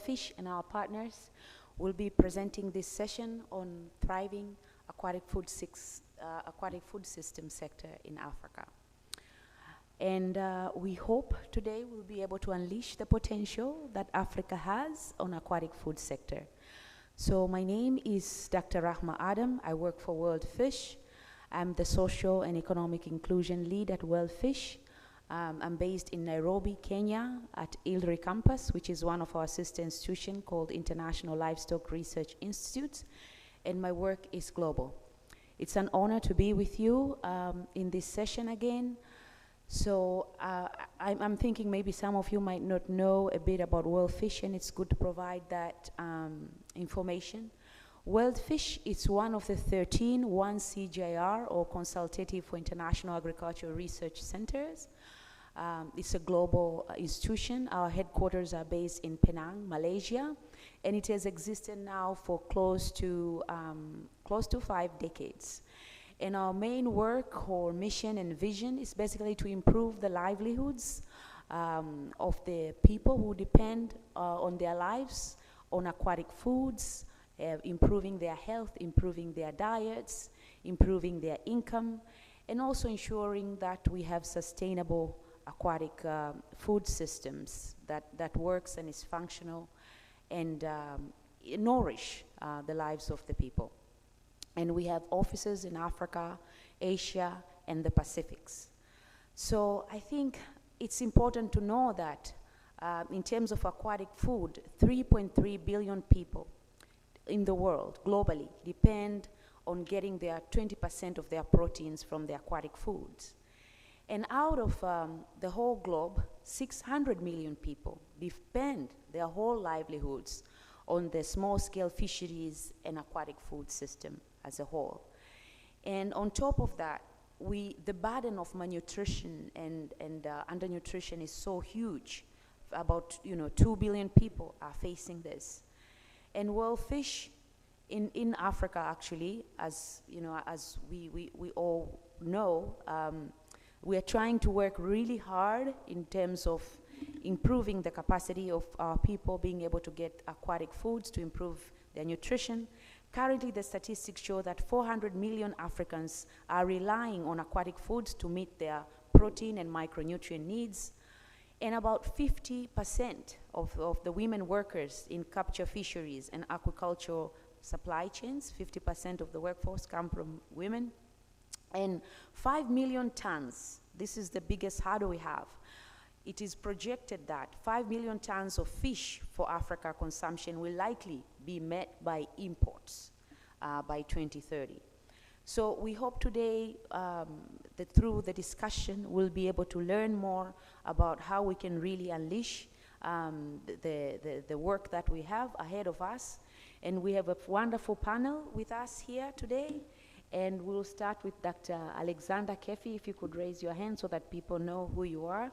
Fish and our partners will be presenting this session on thriving aquatic food system sector in Africa. And we hope today we'll be able to unleash the potential that Africa has on aquatic food sector. So my name is Dr. Rahma Adam. I work for World Fish. I'm the social and economic inclusion lead at World Fish. I'm based in Nairobi, Kenya at ILRI campus, which is one of our sister institutions called International Livestock Research Institute, and my work is global. It's an honor to be with you in this session again. So I'm thinking maybe some of you might not know a bit about World Fish, and it's good to provide that information. World Fish is one of the 13 CGIAR, or Consultative for International Agricultural Research Centers. It's a global institution. Our headquarters are based in Penang, Malaysia, and it has existed now for close to 5 decades. And our main work or mission and vision is basically to improve the livelihoods of the people who depend on their lives on aquatic foods, improving their health, improving their diets, improving their income, and also ensuring that we have sustainable aquatic food systems that works and is functional and nourish the lives of the people. And we have offices in Africa, Asia, and the Pacifics. So I think it's important to know that in terms of aquatic food, 3.3 billion people in the world globally depend on getting their 20% of their proteins from the aquatic foods. And out of the whole globe, 600 million people depend their whole livelihoods on the small-scale fisheries and aquatic food system as a whole. And on top of that, the burden of malnutrition and undernutrition is so huge. About 2 billion people are facing this. And World Fish in Africa, actually, as we all know, we are trying to work really hard in terms of improving the capacity of our people being able to get aquatic foods to improve their nutrition. Currently, the statistics show that 400 million Africans are relying on aquatic foods to meet their protein and micronutrient needs. And about 50% of the women workers in capture fisheries and aquaculture supply chains, 50% of the workforce come from women. And 5 million tons, this is the biggest hurdle we have. It is projected that 5 million tons of fish for Africa consumption will likely be met by imports by 2030. So we hope today that through the discussion we'll be able to learn more about how we can really unleash the work that we have ahead of us. And we have a wonderful panel with us here today. And we'll start with Dr. Alexander Kefi, if you could raise your hand so that people know who you are.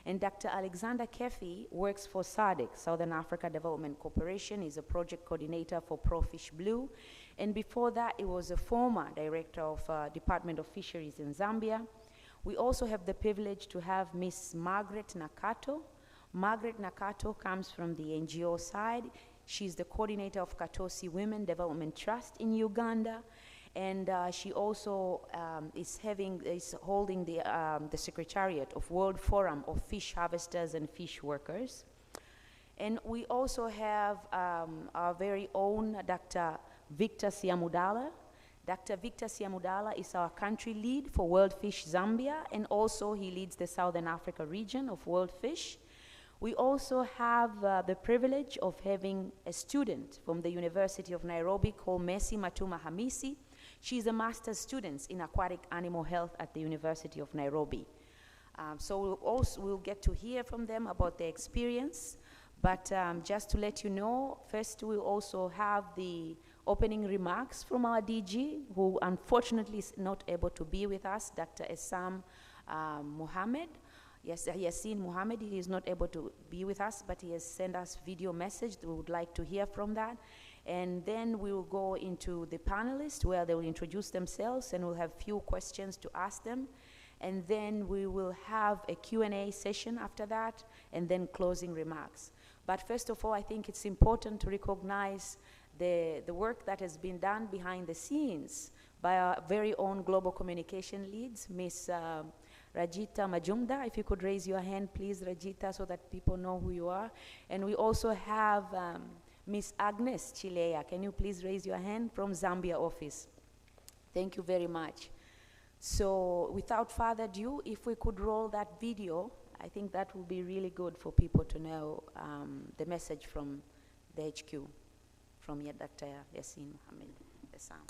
And Dr. Alexander Kefi works for SADC, Southern Africa Development Corporation. He's a project coordinator for ProFish Blue. And before that, he was a former director of Department of Fisheries in Zambia. We also have the privilege to have Miss Margaret Nakato. Margaret Nakato comes from the NGO side. She's the coordinator of Katosi Women Development Trust in Uganda. And she also is holding the Secretariat of World Forum of Fish Harvesters and Fish Workers. And we also have our very own Dr. Victor Siamudala. Dr. Victor Siamudala is our country lead for World Fish Zambia, and also he leads the Southern Africa region of World Fish. We also have the privilege of having a student from the University of Nairobi called Messi Matuma Hamisi. She's a master's student in aquatic animal health at the University of Nairobi. So we'll get to hear from them about their experience. But just to let you know, first we'll also have the opening remarks from our DG, who unfortunately is not able to be with us, Dr. Essam Mohammed. Yes, Yassin Mohammed, he is not able to be with us, but he has sent us video message. We would like to hear from that. And then we will go into the panelists where they will introduce themselves, and we'll have few questions to ask them. And then we will have a Q&A session after that, and then closing remarks. But first of all, I think it's important to recognize the work that has been done behind the scenes by our very own global communication leads, Miss Rajita Majumdar. If you could raise your hand, please, Rajita, so that people know who you are. And we also have Miss Agnes Chilea. Can you please raise your hand from Zambia office? Thank you very much. So without further ado, if we could roll that video, I think that would be really good for people to know the message from the HQ, from Dr. Yassin Mohammed Essam.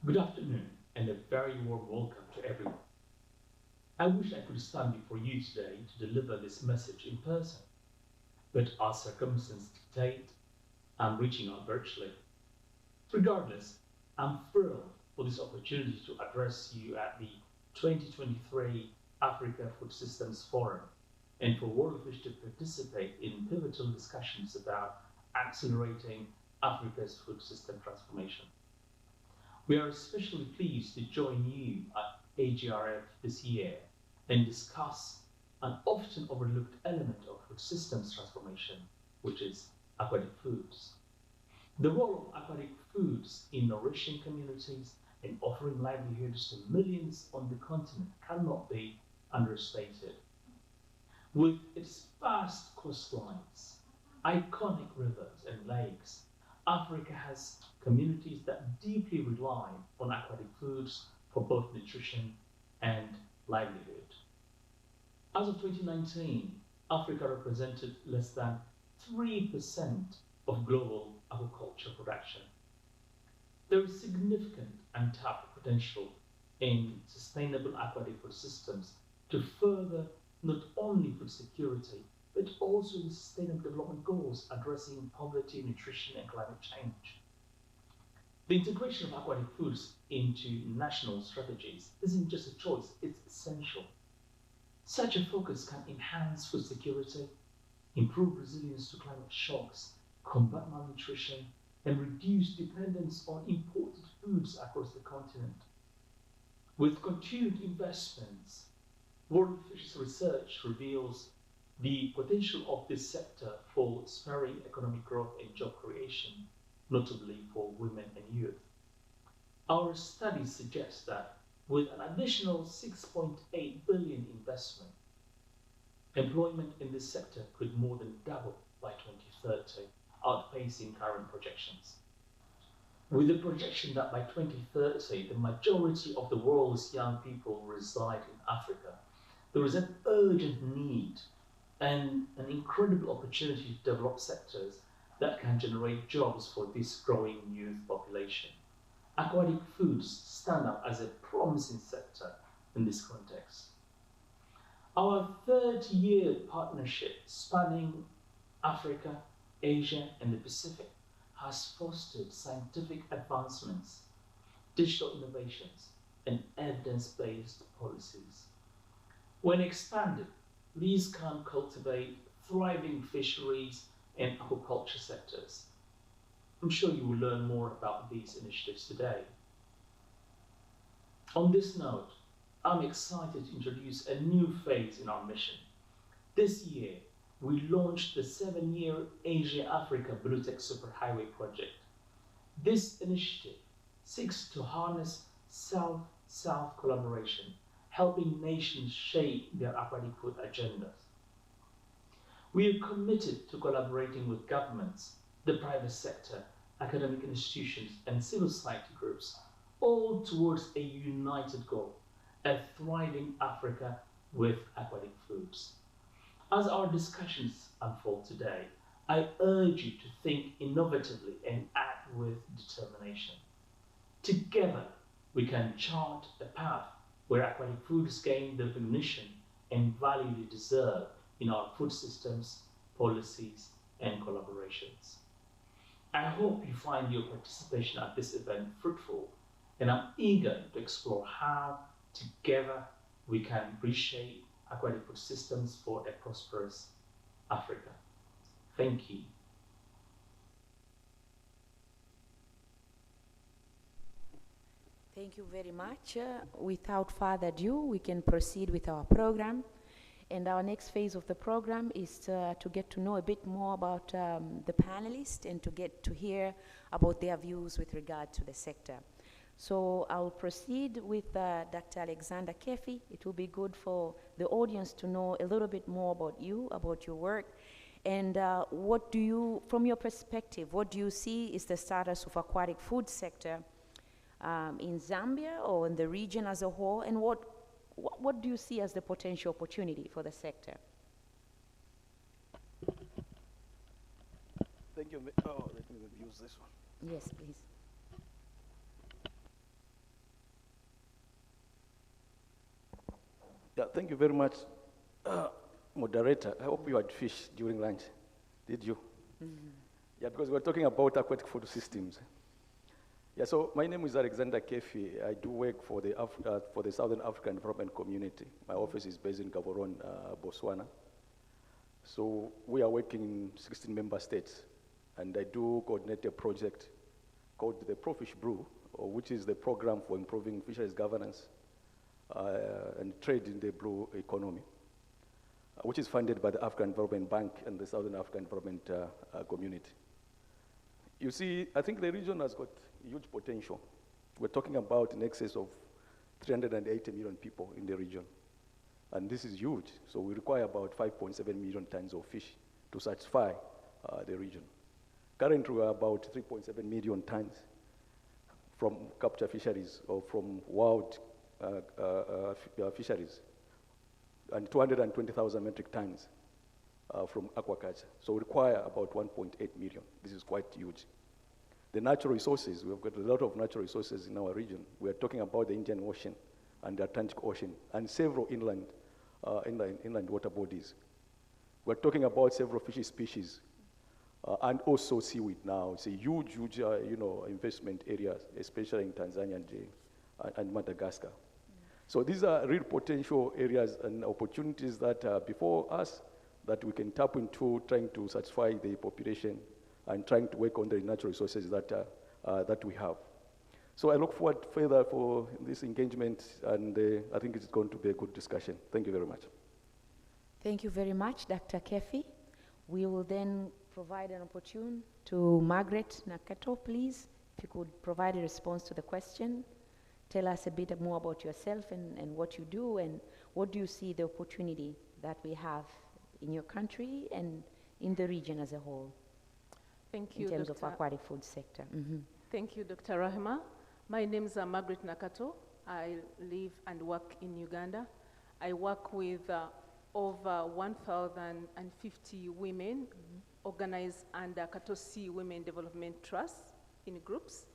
Good afternoon and a very warm welcome to everyone. I wish I could stand before you today to deliver this message in person, but as circumstances dictate, I'm reaching out virtually. Regardless, I'm thrilled for this opportunity to address you at the 2023 Africa Food Systems Forum and for WorldFish to participate in pivotal discussions about accelerating Africa's food system transformation. We are especially pleased to join you at AGRF this year and discuss an often overlooked element of food systems transformation, which is aquatic foods. The role of aquatic foods in nourishing communities and offering livelihoods to millions on the continent cannot be understated. With its vast coastlines, iconic rivers and lakes, Africa has communities that deeply rely on aquatic foods for both nutrition and livelihood. As of 2019, Africa represented less than 3% of global aquaculture production. There is significant untapped potential in sustainable aquatic food systems to further not only food security, but also the Sustainable Development Goals addressing poverty, nutrition, and climate change. The integration of aquatic foods into national strategies isn't just a choice, it's essential. Such a focus can enhance food security, improve resilience to climate shocks, combat malnutrition, and reduce dependence on imported foods across the continent. With continued investments, World Fish's research reveals the potential of this sector for spurring economic growth and job creation, notably for women and youth. Our studies suggest that with an additional 6.8 billion investment, employment in this sector could more than double by 2030, outpacing current projections. With the projection that by 2030, the majority of the world's young people reside in Africa, there is an urgent need and an incredible opportunity to develop sectors that can generate jobs for this growing youth population. Aquatic foods stand out as a promising sector in this context. Our 30-year partnership spanning Africa, Asia, and the Pacific has fostered scientific advancements, digital innovations, and evidence-based policies. When expanded, these can cultivate thriving fisheries and aquaculture sectors. I'm sure you will learn more about these initiatives today. On this note, I'm excited to introduce a new phase in our mission. This year, we launched the 7-year Asia-Africa Blue Tech Superhighway project. This initiative seeks to harness South-South collaboration, helping nations shape their aquatic food agendas. We are committed to collaborating with governments, the private sector, academic institutions, and civil society groups, all towards a united goal, a thriving Africa with aquatic foods. As our discussions unfold today, I urge you to think innovatively and act with determination. Together, we can chart a path where aquatic foods gain the recognition and value they deserve in our food systems, policies, and collaborations. I hope you find your participation at this event fruitful, and I'm eager to explore how, together, we can reshape aquatic food systems for a prosperous Africa. Thank you. Thank you very much. Without further ado, we can proceed with our program. And our next phase of the program is to get to know a bit more about the panelists and to get to hear about their views with regard to the sector. So I'll proceed with Dr. Alexander Kefi. It will be good for the audience to know a little bit more about you, about your work, and what do you, from your perspective, what do you see is the status of aquatic food sector in Zambia or in the region as a whole, and what do you see as the potential opportunity for the sector? Thank you. Oh, let me use this one. Yes, please. Yeah, thank you very much, moderator. I hope you had fish during lunch. Did you? Mm-hmm. Yeah, because we're talking about aquatic food systems. Yeah, so my name is Alexander Kefi. I do work for the Southern African Development Community. My office is based in Gaborone, Botswana. So we are working in 16 member states, and I do coordinate a project called the Profish Brew, which is the program for improving fisheries governance and trade in the blue economy, which is funded by the African Development Bank and the Southern African Development Community. You see, I think the region has got huge potential. We're talking about in excess of 380 million people in the region. And this is huge. So we require about 5.7 million tons of fish to satisfy the region. Currently, we're about 3.7 million tons from capture fisheries or from wild fisheries, and 220,000 metric tons from aquaculture. So we require about 1.8 million. This is quite huge. The natural resources, we've got a lot of natural resources in our region. We are talking about the Indian Ocean and the Atlantic Ocean and several inland water bodies. We're talking about several fishy species and also seaweed now. It's a huge, investment areas, especially in Tanzania and Madagascar. So these are real potential areas and opportunities that are before us that we can tap into, trying to satisfy the population and trying to work on the natural resources that we have. So I look forward further for this engagement, and I think it's going to be a good discussion. Thank you very much. Thank you very much, Dr. Kefi. We will then provide an opportunity to Margaret Nakato, please. If you could provide a response to the question. Tell us a bit more about yourself and what you do, and what do you see the opportunity that we have in your country and in the region as a whole. Thank you, in terms Dr. of aquatic food sector. Mm-hmm. Thank you, Dr. Rahima. My name is Margaret Nakato. I live and work in Uganda. I work with over 1,050 women organized under Katosi Women Development Trust in groups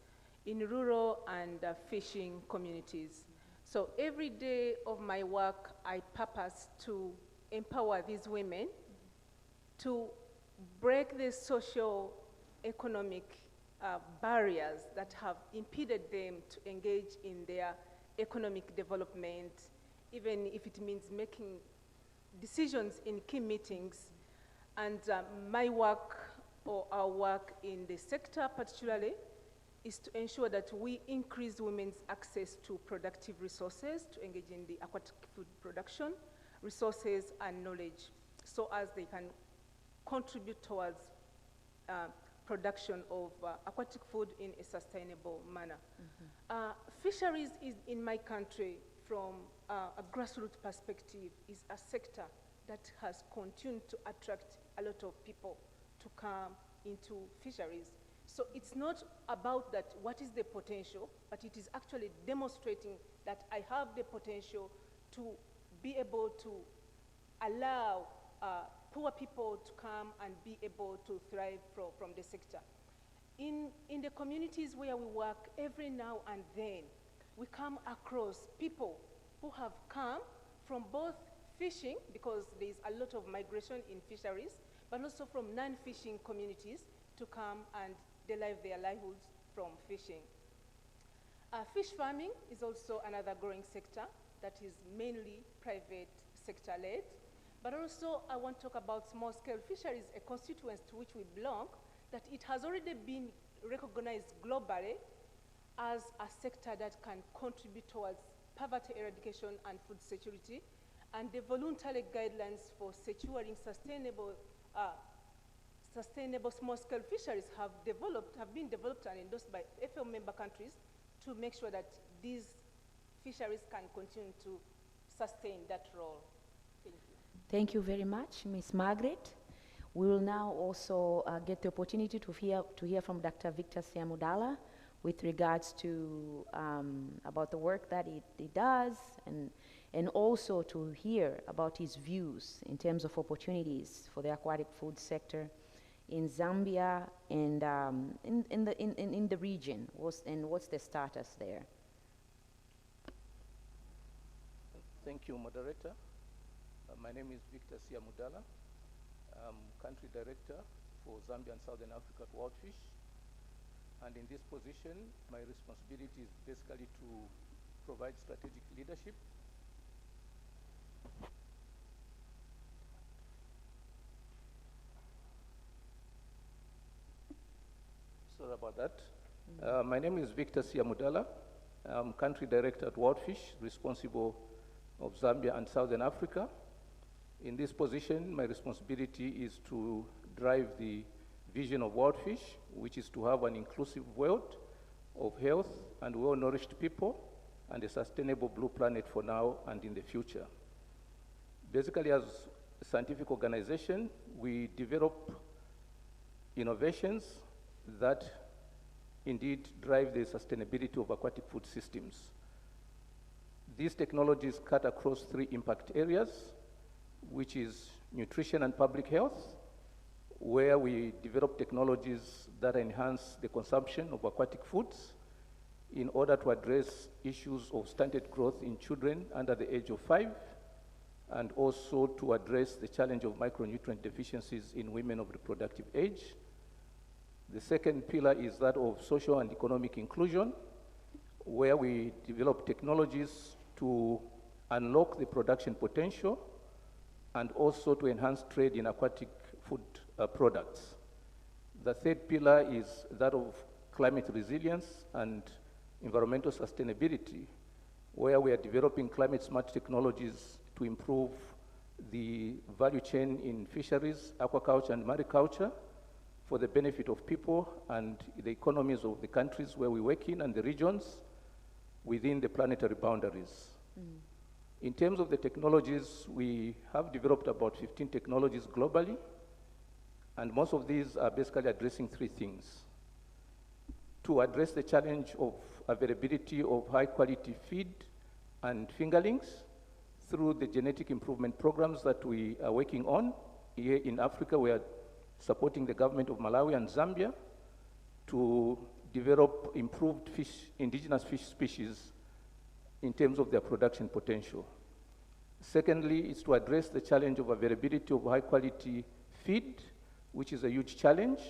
in rural and fishing communities. So every day of my work, I purpose to empower these women to break the social economic barriers that have impeded them to engage in their economic development, even if it means making decisions in key meetings. And my work, or our work in the sector particularly, is to ensure that we increase women's access to productive resources to engage in the aquatic food production, resources and knowledge, so as they can contribute towards production of aquatic food in a sustainable manner. Mm-hmm. Fisheries is, in my country, from a grassroots perspective, is a sector that has continued to attract a lot of people to come into fisheries. So it's not about that, what is the potential, but it is actually demonstrating that I have the potential to be able to allow poor people to come and be able to thrive from the sector. In the communities where we work, every now and then, we come across people who have come from both fishing, because there's a lot of migration in fisheries, but also from non-fishing communities to come and derive their livelihoods from fishing. Fish farming is also another growing sector that is mainly private sector-led. But also, I want to talk about small-scale fisheries, a constituency to which we belong, that it has already been recognized globally as a sector that can contribute towards poverty eradication and food security, and the voluntary guidelines for securing sustainable small-scale fisheries have been developed and endorsed by FAO member countries to make sure that these fisheries can continue to sustain that role. Thank you. Thank you very much, Ms. Margaret. We will now also get the opportunity to hear from Dr. Victor Siamudala with regards to about the work that he does, and also to hear about his views in terms of opportunities for the aquatic food sector in Zambia and in the region, and what's the status there. Thank you, moderator. My name is Victor Siamudala. I'm country director for Zambia and Southern Africa at Wildfish. And in this position, my responsibility is basically to provide strategic leadership. Sorry about that. My name is Victor Siamudala. I'm country director at Wildfish, responsible of Zambia and Southern Africa. In this position, my responsibility is to drive the vision of Wildfish, which is to have an inclusive world of health and well-nourished people and a sustainable blue planet for now and in the future. Basically, as a scientific organization, we develop innovations that indeed drive the sustainability of aquatic food systems. These technologies cut across 3 impact areas, which is nutrition and public health, where we develop technologies that enhance the consumption of aquatic foods in order to address issues of stunted growth in children under the age of 5, and also to address the challenge of micronutrient deficiencies in women of reproductive age. The second pillar is that of social and economic inclusion, where we develop technologies to unlock the production potential and also to enhance trade in aquatic food products. The third pillar is that of climate resilience and environmental sustainability, where we are developing climate-smart technologies to improve the value chain in fisheries, aquaculture, and mariculture for the benefit of people and the economies of the countries where we work in and the regions within the planetary boundaries. In terms of the technologies, we have developed about 15 technologies globally, and most of these are basically addressing 3 things. To address the challenge of availability of high-quality feed and fingerlings through the genetic improvement programs that we are working on. Here in Africa, we are supporting the government of Malawi and Zambia to develop improved indigenous fish species in terms of their production potential. Secondly, is to address the challenge of availability of high-quality feed, which is a huge challenge,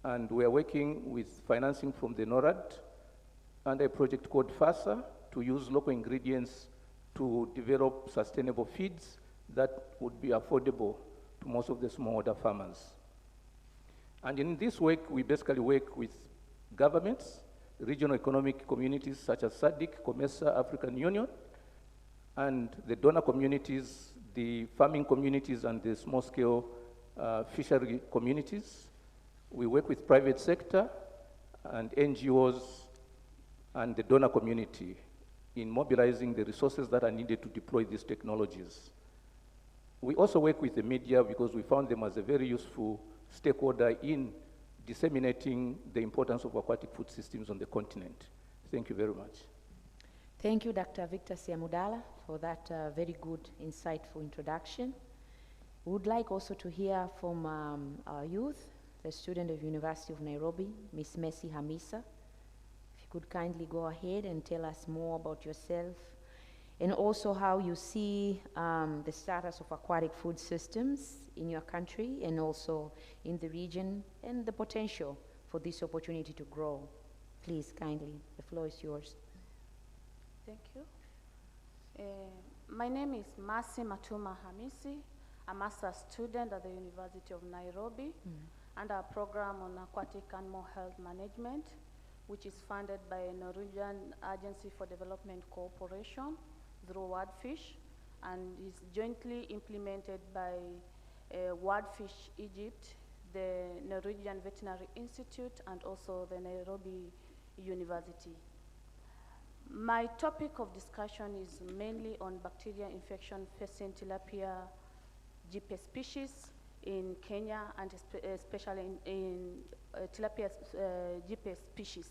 and we are working with financing from the NORAD under a project called FASA to use local ingredients to develop sustainable feeds that would be affordable to most of the smallholder farmers. And in this work, we basically work with governments, regional economic communities such as SADC, COMESA, African Union, and the donor communities, the farming communities, and the small-scale fishery communities. We work with private sector and NGOs and the donor community in mobilizing the resources that are needed to deploy these technologies. We also work with the media because we found them as a very useful stakeholder in disseminating the importance of aquatic food systems on the continent. Thank you very much. Thank you, Dr. Victor Siamudala, for that very good, insightful introduction. We would like also to hear from our youth, the student of University of Nairobi, Miss Messi Hamisa. If you could kindly go ahead and tell us more about yourself, and also how you see the status of aquatic food systems in your country and also in the region, and the potential for this opportunity to grow. Please, kindly, the floor is yours. Thank you. My name is Masi Matuma Hamisi. I'm a master's student at the University of Nairobi under a program on aquatic animal health management, which is funded by a Norwegian Agency for Development Cooperation through WordFish, and is jointly implemented by WordFish Egypt, the Norwegian Veterinary Institute, and also the Nairobi University. My topic of discussion is mainly on bacteria infection facing tilapia GP species in Kenya, and especially in tilapia GP species.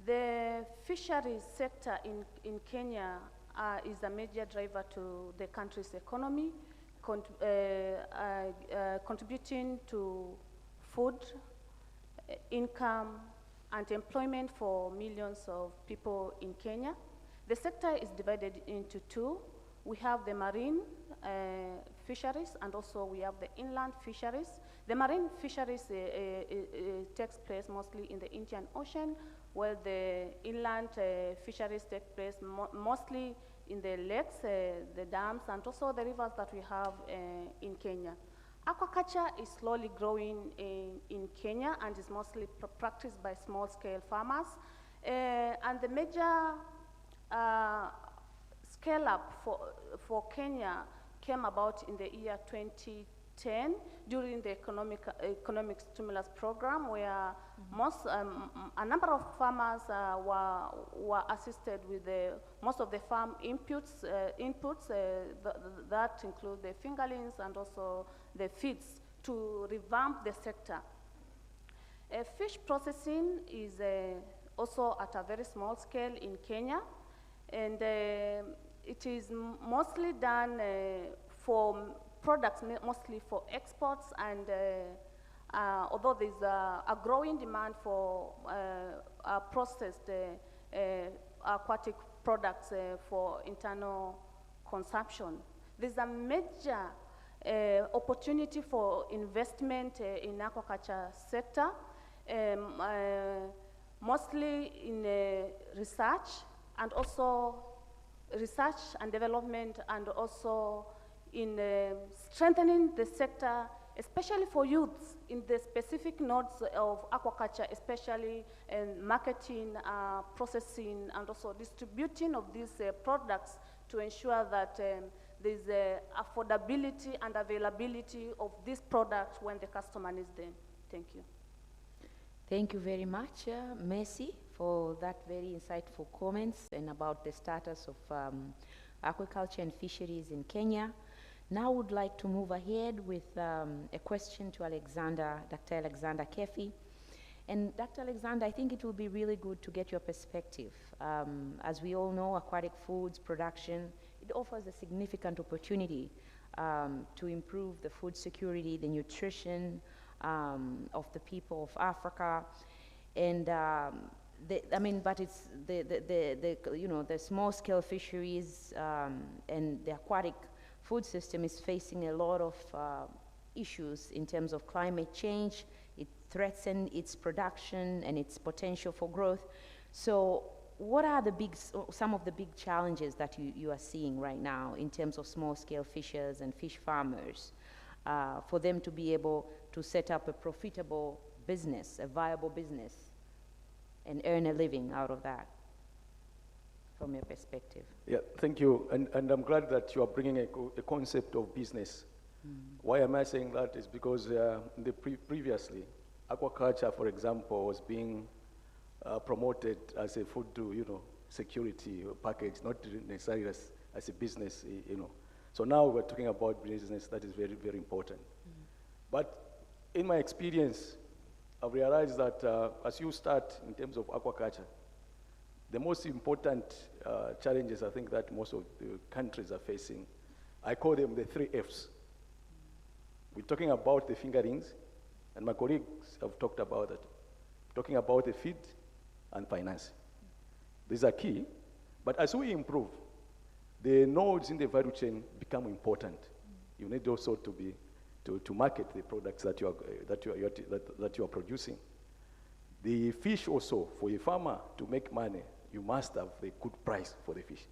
The fisheries sector in Kenya is a major driver to the country's economy, contributing to food, income, and employment for millions of people in Kenya. The sector is divided into two. We have the marine fisheries, and also we have the inland fisheries. The marine fisheries takes place mostly in the Indian Ocean, while the inland fisheries take place mostly in the lakes, the dams, and also the rivers that we have in Kenya. Aquaculture is slowly growing in Kenya and is mostly practiced by small-scale farmers. And the major scale-up for Kenya came about in the year 2010 during the economic stimulus program, where a number of farmers were assisted with most of the farm inputs that include the fingerlings and also the feeds to revamp the sector. Fish processing is also at a very small scale in Kenya, and it is mostly done for products, mostly for exports, and although there's a growing demand for processed aquatic products for internal consumption, there's a major opportunity for investment in aquaculture sector, mostly in research, and also research and development, and also in strengthening the sector, especially for youths in the specific nodes of aquaculture, especially in marketing, processing, and also distributing of these products to ensure that there's affordability and availability of this product when the customer needs them. Thank you. Thank you very much, Messi, for that very insightful comments and about the status of aquaculture and fisheries in Kenya. Now I would like to move ahead with a question to Dr. Alexander Kefi. And Dr. Alexander, I think it will be really good to get your perspective. As we all know, aquatic foods production, it offers a significant opportunity to improve the food security, the nutrition of the people of Africa. And but it's the small-scale fisheries and the aquatic food system is facing a lot of issues in terms of climate change. It threatens its production and its potential for growth. So what are some of the big challenges that you are seeing right now in terms of small-scale fishers and fish farmers for them to be able to set up a profitable business, a viable business, and earn a living out of that, from your perspective? Yeah, thank you. And I'm glad that you are bringing a concept of business. Why am I saying that is because previously, aquaculture, for example, was being promoted as a food security package, not necessarily as a business, So now we're talking about business. That is very, very important. But in my experience, I've realized that as you start in terms of aquaculture, the most important challenges I think that most of the countries are facing, I call them the 3 Fs. We're talking about the fingerlings, and my colleagues have talked about that. Talking about the feed and finance. These are key, but as we improve, the nodes in the value chain become important. You need also to market the products that you are producing. The fish also, for a farmer to make money, you must have a good price for the fish.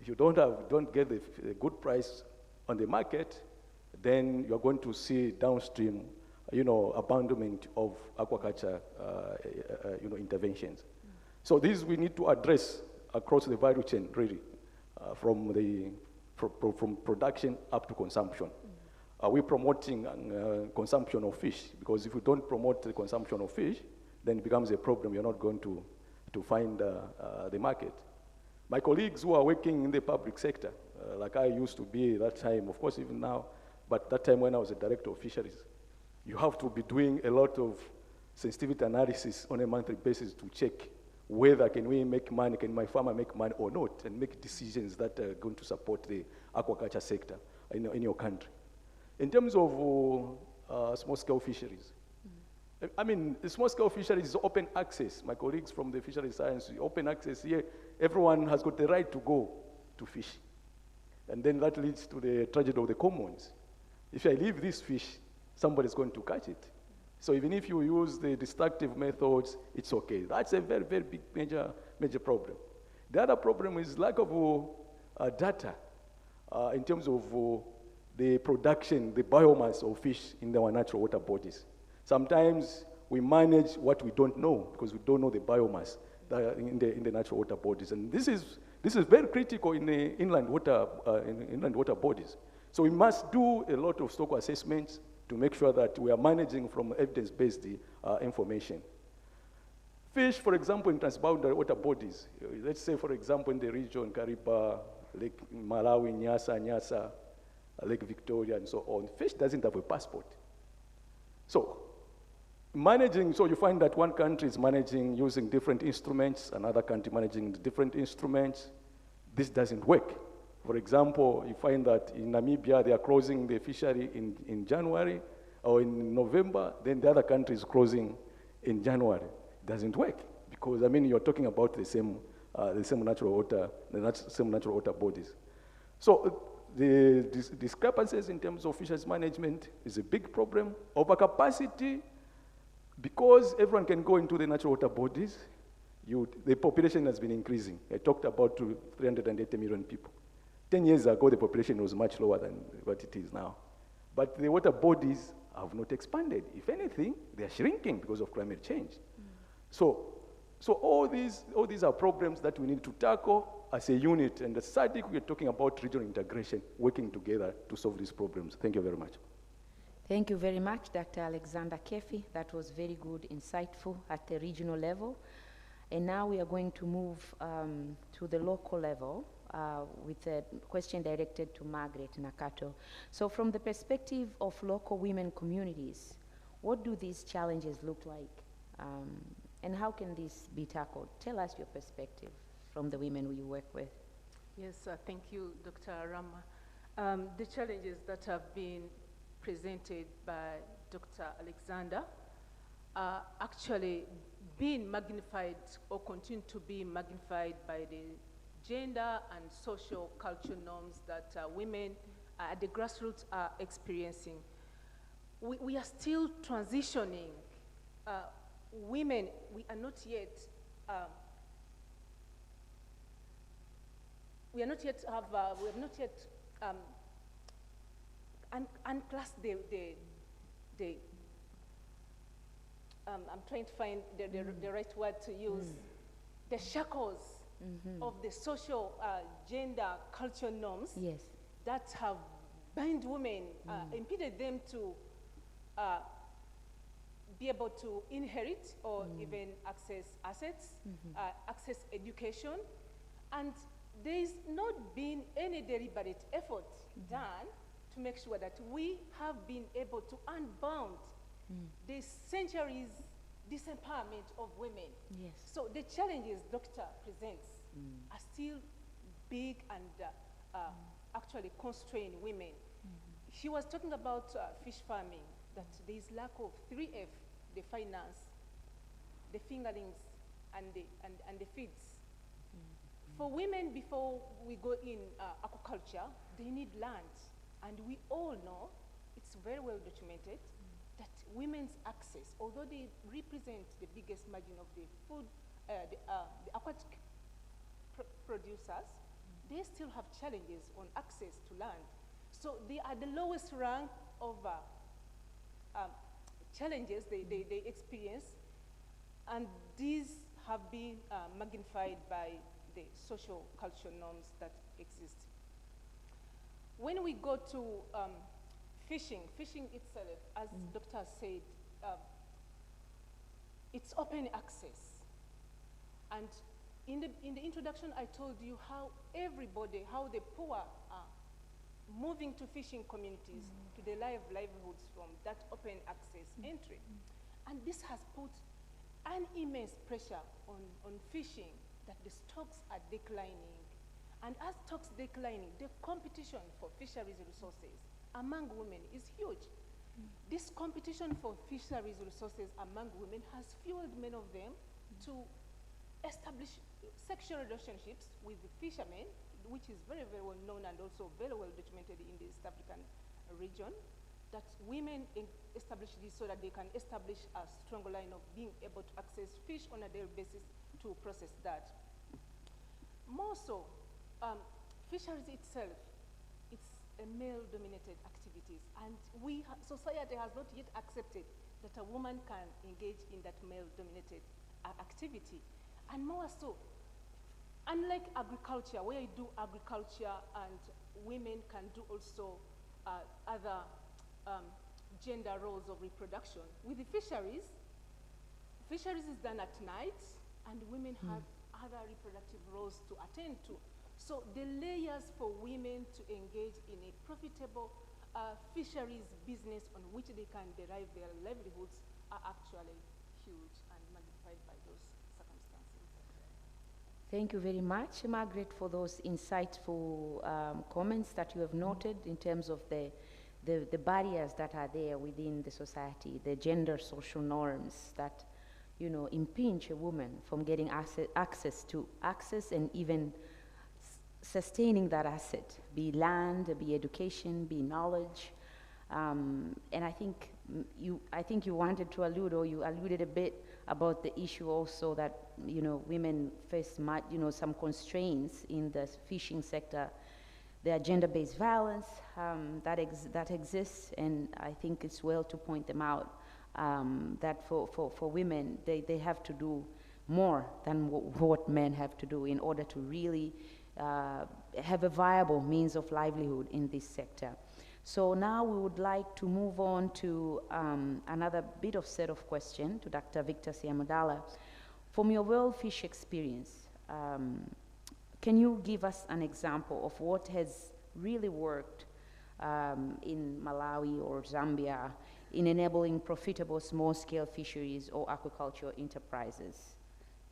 If you don't get the good price on the market, then you're going to see downstream, abandonment of aquaculture, interventions. So these we need to address across the value chain, really, from production up to consumption. Are we promoting consumption of fish? Because if we don't promote the consumption of fish, then it becomes a problem. You're not going to find the market. My colleagues who are working in the public sector, like I used to be that time, of course even now, but that time when I was a director of fisheries, you have to be doing a lot of sensitivity analysis on a monthly basis to check whether can we make money, can my farmer make money or not, and make decisions that are going to support the aquaculture sector in your country. In terms of small-scale fisheries, I mean, the small-scale fisheries is open access. My colleagues from the fisheries science, open access here, everyone has got the right to go to fish. And then that leads to the tragedy of the commons. If I leave this fish, somebody's going to catch it. So even if you use the destructive methods, it's okay. That's a very, very big, major problem. The other problem is lack of data in terms of the production, the biomass of fish in our natural water bodies. Sometimes we manage what we don't know because we don't know the biomass in the natural water bodies. And this is very critical in the inland water bodies. So we must do a lot of stock assessments to make sure that we are managing from evidence-based information. Fish, for example, in transboundary water bodies, let's say, for example, in the region, Kariba, Lake Malawi, Nyasa, Lake Victoria, and so on, fish doesn't have a passport. So you find that one country is managing using different instruments, another country managing different instruments. This doesn't work. For example, you find that in Namibia, they are closing the fishery in January or in November, then the other country is closing in January. It doesn't work because, I mean, you're talking about the same natural water bodies. So the discrepancies in terms of fisheries management is a big problem. Overcapacity, because everyone can go into the natural water bodies, the population has been increasing. I talked about 380 million people. 10 years ago, the population was much lower than what it is now. But the water bodies have not expanded. If anything, they are shrinking because of climate change. So all these are problems that we need to tackle as a unit. And the SADC, we are talking about regional integration, working together to solve these problems. Thank you very much. Thank you very much, Dr. Alexander Kefi. That was very good, insightful at the regional level. And now we are going to move to the local level with a question directed to Margaret Nakato. So from the perspective of local women communities, what do these challenges look like? And how can this be tackled? Tell us your perspective from the women we work with. Yes, thank you, Dr. Rama. The challenges that have been presented by Dr. Alexander are actually being magnified or continue to be magnified by the gender and social cultural norms that women at the grassroots are experiencing. We are still transitioning. Women, we have not yet unclassed I'm trying to find the right word to use, the shackles of the social gender cultural norms that have bound women, impeded them to be able to inherit or even access assets, access education, and there is not been any deliberate effort done to make sure that we have been able to unbound the centuries disempowerment of women. Yes. So the challenges Dr. presents are still big and actually constrain women. She was talking about fish farming, that there is lack of 3F, the finance, the fingerlings, and the feeds. For women, before we go in aquaculture, they need land. And we all know, it's very well documented, that women's access, although they represent the biggest margin of the food, the aquatic producers, they still have challenges on access to land. So they are the lowest rank of challenges they experience, and these have been magnified by the social cultural norms that exist. When we go to fishing itself, as Dr. said, it's open access. And in the introduction, I told you how how the poor are moving to fishing communities to their livelihoods from that open access entry. And this has put an immense pressure on fishing, that the stocks are declining. And as stocks declining, the competition for fisheries resources among women is huge. This competition for fisheries resources among women has fueled many of them to establish sexual relationships with the fishermen, which is very, very well known and also very well documented in the East African region, that women establish this so that they can establish a stronger line of being able to access fish on a daily basis to process that. More so, fisheries itself, it's a male-dominated activities, and society has not yet accepted that a woman can engage in that male-dominated activity. And more so, unlike agriculture, where you do agriculture and women can do also other gender roles of reproduction, with the fisheries is done at night, and women have other reproductive roles to attend to. So the layers for women to engage in a profitable fisheries business on which they can derive their livelihoods are actually huge and magnified by those circumstances. Thank you very much, Margaret, for those insightful comments that you have noted in terms of the barriers that are there within the society, the gender social norms that, you know, impinge a woman from getting access and even sustaining that asset, be land, be education, be knowledge. And I think you wanted to allude, or you alluded a bit about the issue also that, you know, women face some constraints in the fishing sector. There are gender-based violence that exists, and I think it's well to point them out, that for women, they have to do more than what men have to do in order to really have a viable means of livelihood in this sector. So now we would like to move on to another bit of set of questions to Dr. Victor Siamodala. From your world fish experience, can you give us an example of what has really worked in Malawi or Zambia in enabling profitable small-scale fisheries or aquaculture enterprises?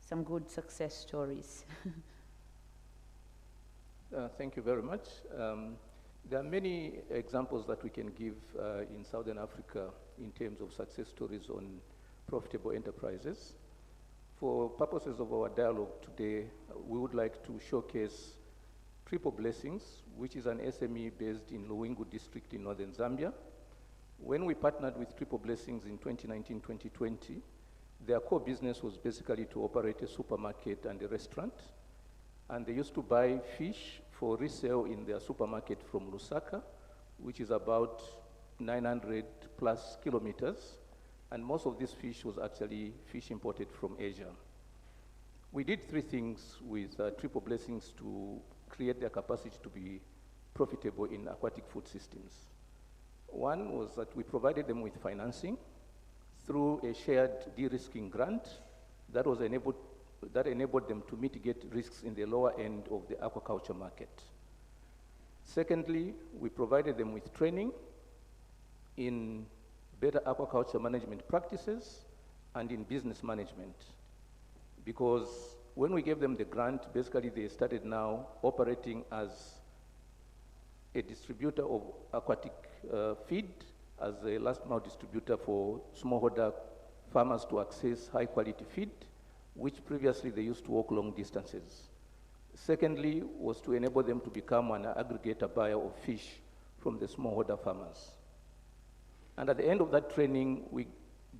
Some good success stories. Thank you very much. There are many examples that we can give in Southern Africa in terms of success stories on profitable enterprises. For purposes of our dialogue today, we would like to showcase Triple Blessings, which is an SME based in Luwingu district in northern Zambia. When we partnered with Triple Blessings in 2019-2020, their core business was basically to operate a supermarket and a restaurant. And they used to buy fish for resale in their supermarket from Lusaka, which is about 900 plus kilometers. And most of this fish was actually fish imported from Asia. We did three things with Triple Blessings to create their capacity to be profitable in aquatic food systems. One was that we provided them with financing through a shared de-risking grant that enabled them to mitigate risks in the lower end of the aquaculture market. Secondly, we provided them with training in better aquaculture management practices and in business management. Because when we gave them the grant, basically they started now operating as a distributor of aquatic feed, as a last mile distributor for smallholder farmers to access high quality feed, which previously they used to walk long distances. Secondly, was to enable them to become an aggregator buyer of fish from the smallholder farmers. And at the end of that training, we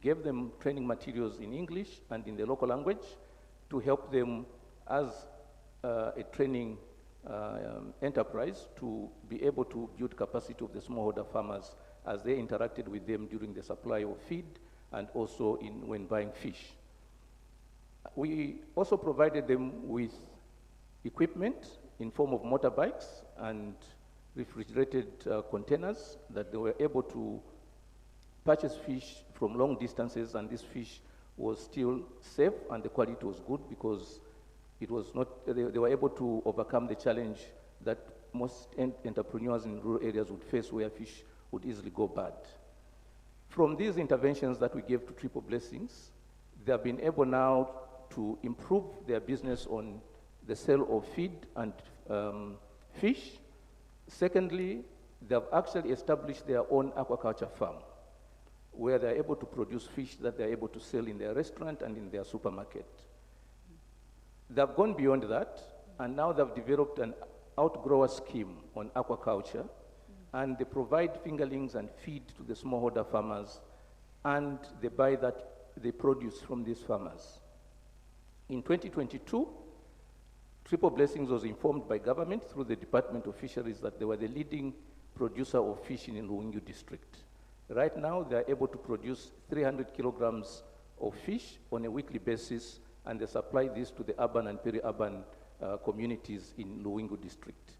gave them training materials in English and in the local language to help them as a training enterprise to be able to build capacity of the smallholder farmers as they interacted with them during the supply of feed and also when buying fish. We also provided them with equipment in form of motorbikes and refrigerated containers that they were able to purchase fish from long distances, and this fish was still safe and the quality was good because it was not, they were able to overcome the challenge that most entrepreneurs in rural areas would face where fish would easily go bad. From these interventions that we gave to Triple Blessings, they have been able now to improve their business on the sale of feed and fish. Secondly, they have actually established their own aquaculture farm where they're able to produce fish that they're able to sell in their restaurant and in their supermarket. They've gone beyond that, and now they've developed an outgrower scheme on aquaculture, and they provide fingerlings and feed to the smallholder farmers, and they buy the produce from these farmers. In 2022, Triple Blessings was informed by government through the Department of Fisheries that they were the leading producer of fish in Luwingu district. Right now, they are able to produce 300 kilograms of fish on a weekly basis, and they supply this to the urban and peri-urban communities in Luwingu district.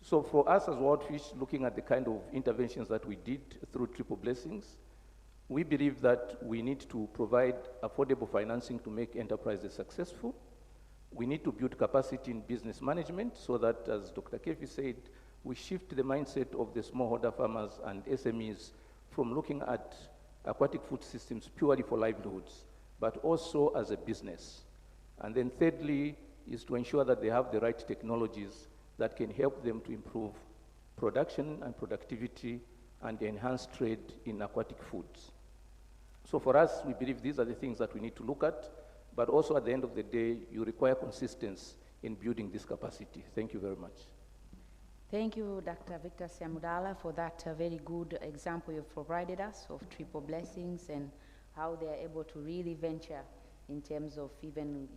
So for us as World Fish, looking at the kind of interventions that we did through Triple Blessings, we believe that we need to provide affordable financing to make enterprises successful. We need to build capacity in business management so that, as Dr. Kefi said, we shift the mindset of the smallholder farmers and SMEs from looking at aquatic food systems purely for livelihoods, but also as a business. And then thirdly, is to ensure that they have the right technologies that can help them to improve production and productivity and enhance trade in aquatic foods. So for us, we believe these are the things that we need to look at, but also at the end of the day, you require consistency in building this capacity. Thank you very much. Thank you, Dr. Victor Siamudala, for that very good example you've provided us of Triple Blessings and how they are able to really venture in terms of even,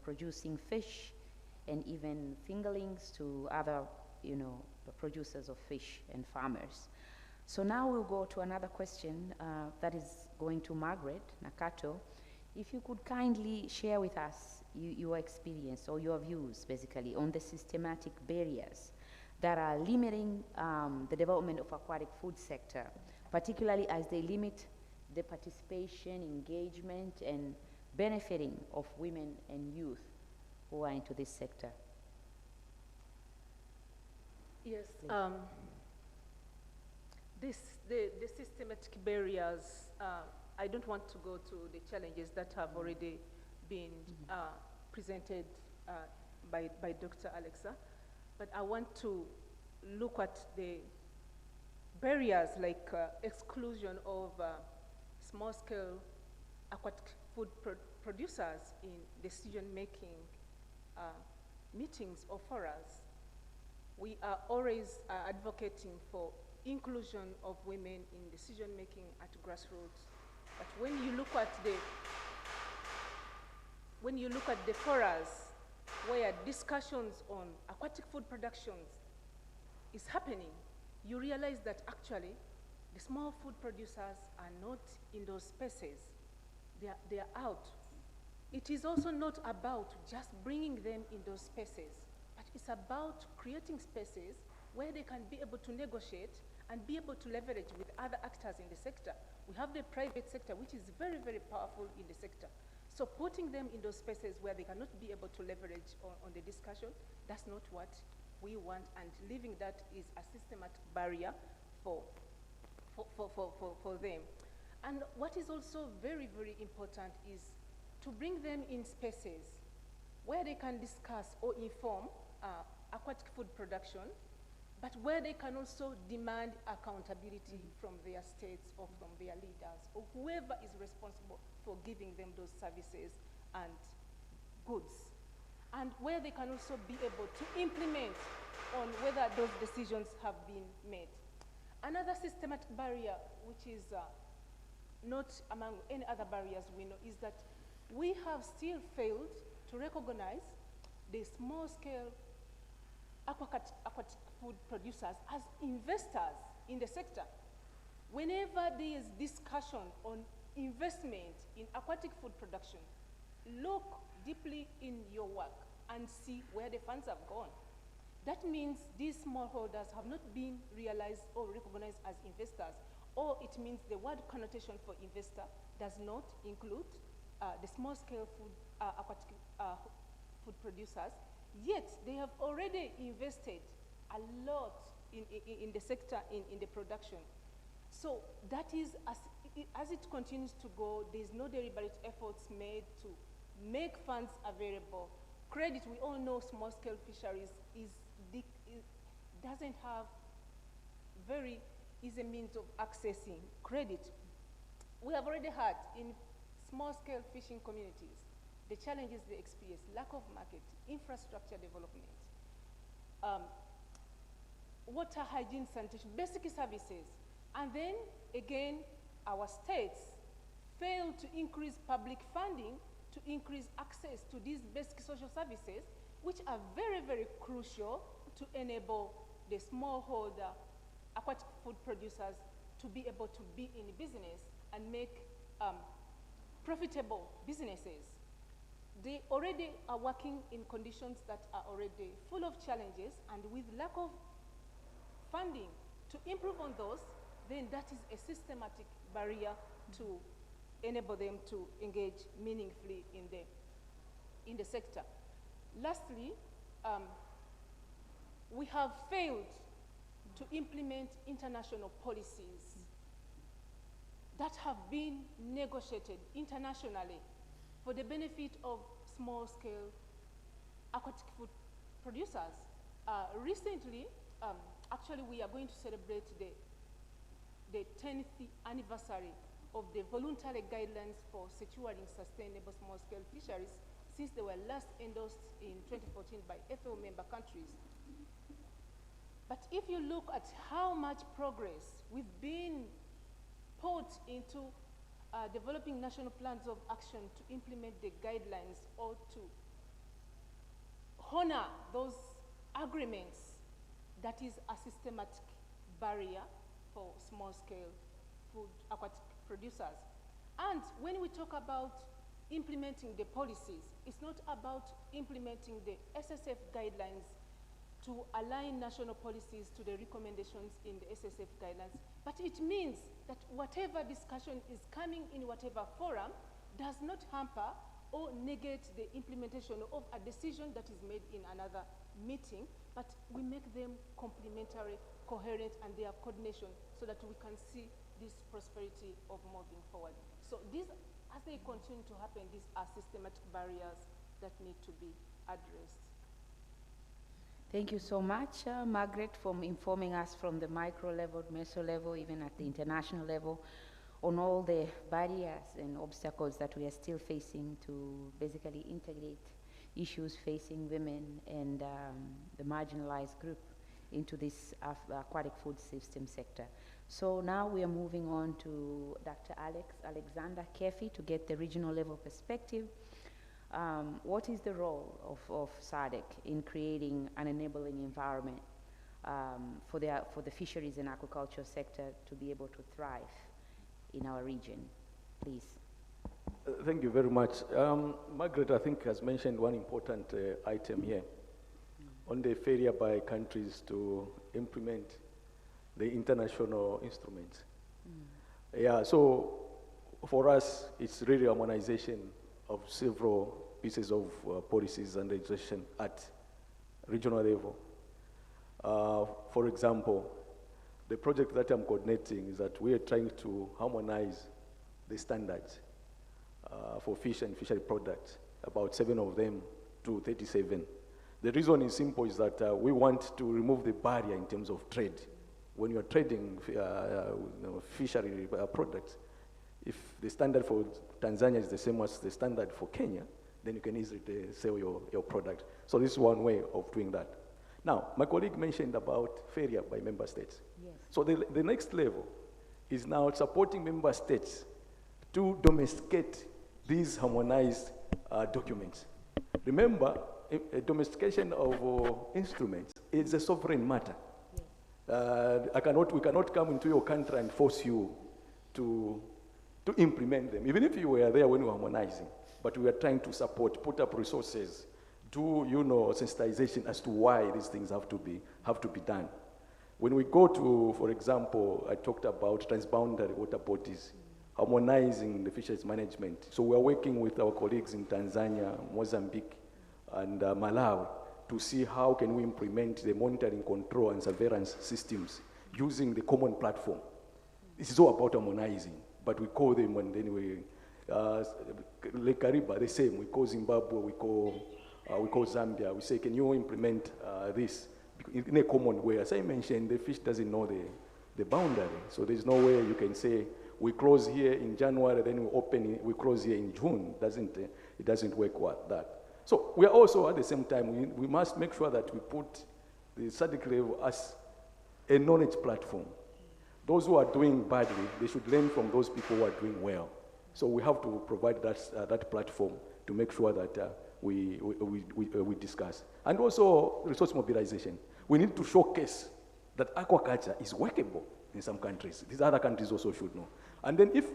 producing fish and even fingerlings to other, producers of fish and farmers. So now we'll go to another question that is going to Margaret Nakato. If you could kindly share with us your experience or your views, basically, on the systematic barriers that are limiting the development of aquatic food sector, particularly as they limit the participation, engagement, and benefiting of women and youth who are into this sector. Yes, the systematic barriers, I don't want to go to the challenges that have already been presented by Dr. Alexa, but I want to look at the barriers like exclusion of small-scale aquatic food producers in decision-making meetings or forums. We are always advocating for inclusion of women in decision-making at grassroots. But when you look at the forums where discussions on aquatic food productions is happening, you realize that actually the small food producers are not in those spaces. They are out. It is also not about just bringing them in those spaces, but it's about creating spaces where they can be able to negotiate and be able to leverage with other actors in the sector. We have the private sector, which is very, very powerful in the sector. So putting them in those spaces where they cannot be able to leverage on the discussion, that's not what we want, and leaving that is a systematic barrier for them. And what is also very, very important is to bring them in spaces where they can discuss or inform aquatic food production, but where they can also demand accountability from their states or from their leaders or whoever is responsible for giving them those services and goods. And where they can also be able to implement on whether those decisions have been made. Another systematic barrier, which is not among any other barriers we know, is that we have still failed to recognize the small-scale aquatic food producers as investors in the sector. Whenever there is discussion on investment in aquatic food production, look deeply in your work and see where the funds have gone. That means these smallholders have not been realized or recognized as investors, or it means the word connotation for investor does not include the small-scale food, aquatic food producers, yet they have already invested a lot in the sector, in the production. So that is, as it continues to go, there's no deliberate efforts made to make funds available. Credit, we all know small-scale fisheries doesn't have very easy means of accessing credit. We have already had in small-scale fishing communities the challenges they experience: lack of market, infrastructure development, water, hygiene, sanitation, basic services. And then again, our states fail to increase public funding to increase access to these basic social services, which are very, very crucial to enable the smallholder aquatic food producers to be able to be in business and make profitable businesses. They already are working in conditions that are already full of challenges, and with lack of funding to improve on those, then that is a systematic barrier to enable them to engage meaningfully in the sector. Lastly, we have failed to implement international policies that have been negotiated internationally for the benefit of small-scale aquatic food producers. Recently, actually, we are going to celebrate the 10th anniversary of the voluntary guidelines for securing sustainable small-scale fisheries, since they were last endorsed in 2014 by FAO member countries. But if you look at how much progress we've been put into developing national plans of action to implement the guidelines or to honor those agreements, that is a systematic barrier for small-scale food aquatic producers. And when we talk about implementing the policies, it's not about implementing the SSF guidelines to align national policies to the recommendations in the SSF guidelines, but it means that whatever discussion is coming in whatever forum does not hamper or negate the implementation of a decision that is made in another meeting, but we make them complementary, coherent, and they have coordination so that we can see this prosperity of moving forward. So these, as they continue to happen, these are systematic barriers that need to be addressed. Thank you so much, Margaret, for informing us from the micro level, meso level, even at the international level, on all the barriers and obstacles that we are still facing to basically integrate issues facing women and the marginalized group into this aquatic food system sector. So now we are moving on to Dr. Alexander Kefi to get the regional level perspective. What is the role of SADC in creating an enabling environment for the fisheries and aquaculture sector to be able to thrive in our region? Please. Thank you very much. Margaret, I think, has mentioned one important item here on the failure by countries to implement the international instruments. Yeah, so for us, it's really harmonization of several pieces of policies and legislation at regional level. For example, the project that I'm coordinating is that we are trying to harmonize the standards for fish and fishery products, about 7 of them to 37. The reason is simple, is that we want to remove the barrier in terms of trade. When you're trading fishery products, if the standard for Tanzania is the same as the standard for Kenya, then you can easily sell your product. So this is one way of doing that. Now, my colleague mentioned about failure by member states. Yes. So the next level is now supporting member states to domesticate these harmonized documents. Remember, a domestication of instruments it's a sovereign matter. We cannot come into your country and force you to implement them, even if you were there when we were harmonizing. But we are trying to support, put up resources, do sensitization as to why these things have to be done. When we go to, for example, I talked about transboundary water bodies, harmonizing the fisheries management. So we are working with our colleagues in Tanzania, Mozambique, and Malawi to see how can we implement the monitoring, control, and surveillance systems using the common platform. This is all about harmonizing, but we call them, and then Lake Kariba, the same. We call Zimbabwe, we call Zambia. We say, can you implement this in a common way? As I mentioned, the fish doesn't know the boundary, so there's no way you can say, we close here in January, then we open it, we close here in June. It doesn't work like that. So we are also, at the same time, we must make sure that we put the SADC level as a knowledge platform. Those who are doing badly, they should learn from those people who are doing well. So we have to provide that platform to make sure that we discuss. And also resource mobilization. We need to showcase that aquaculture is workable in some countries. These other countries also should know. And then if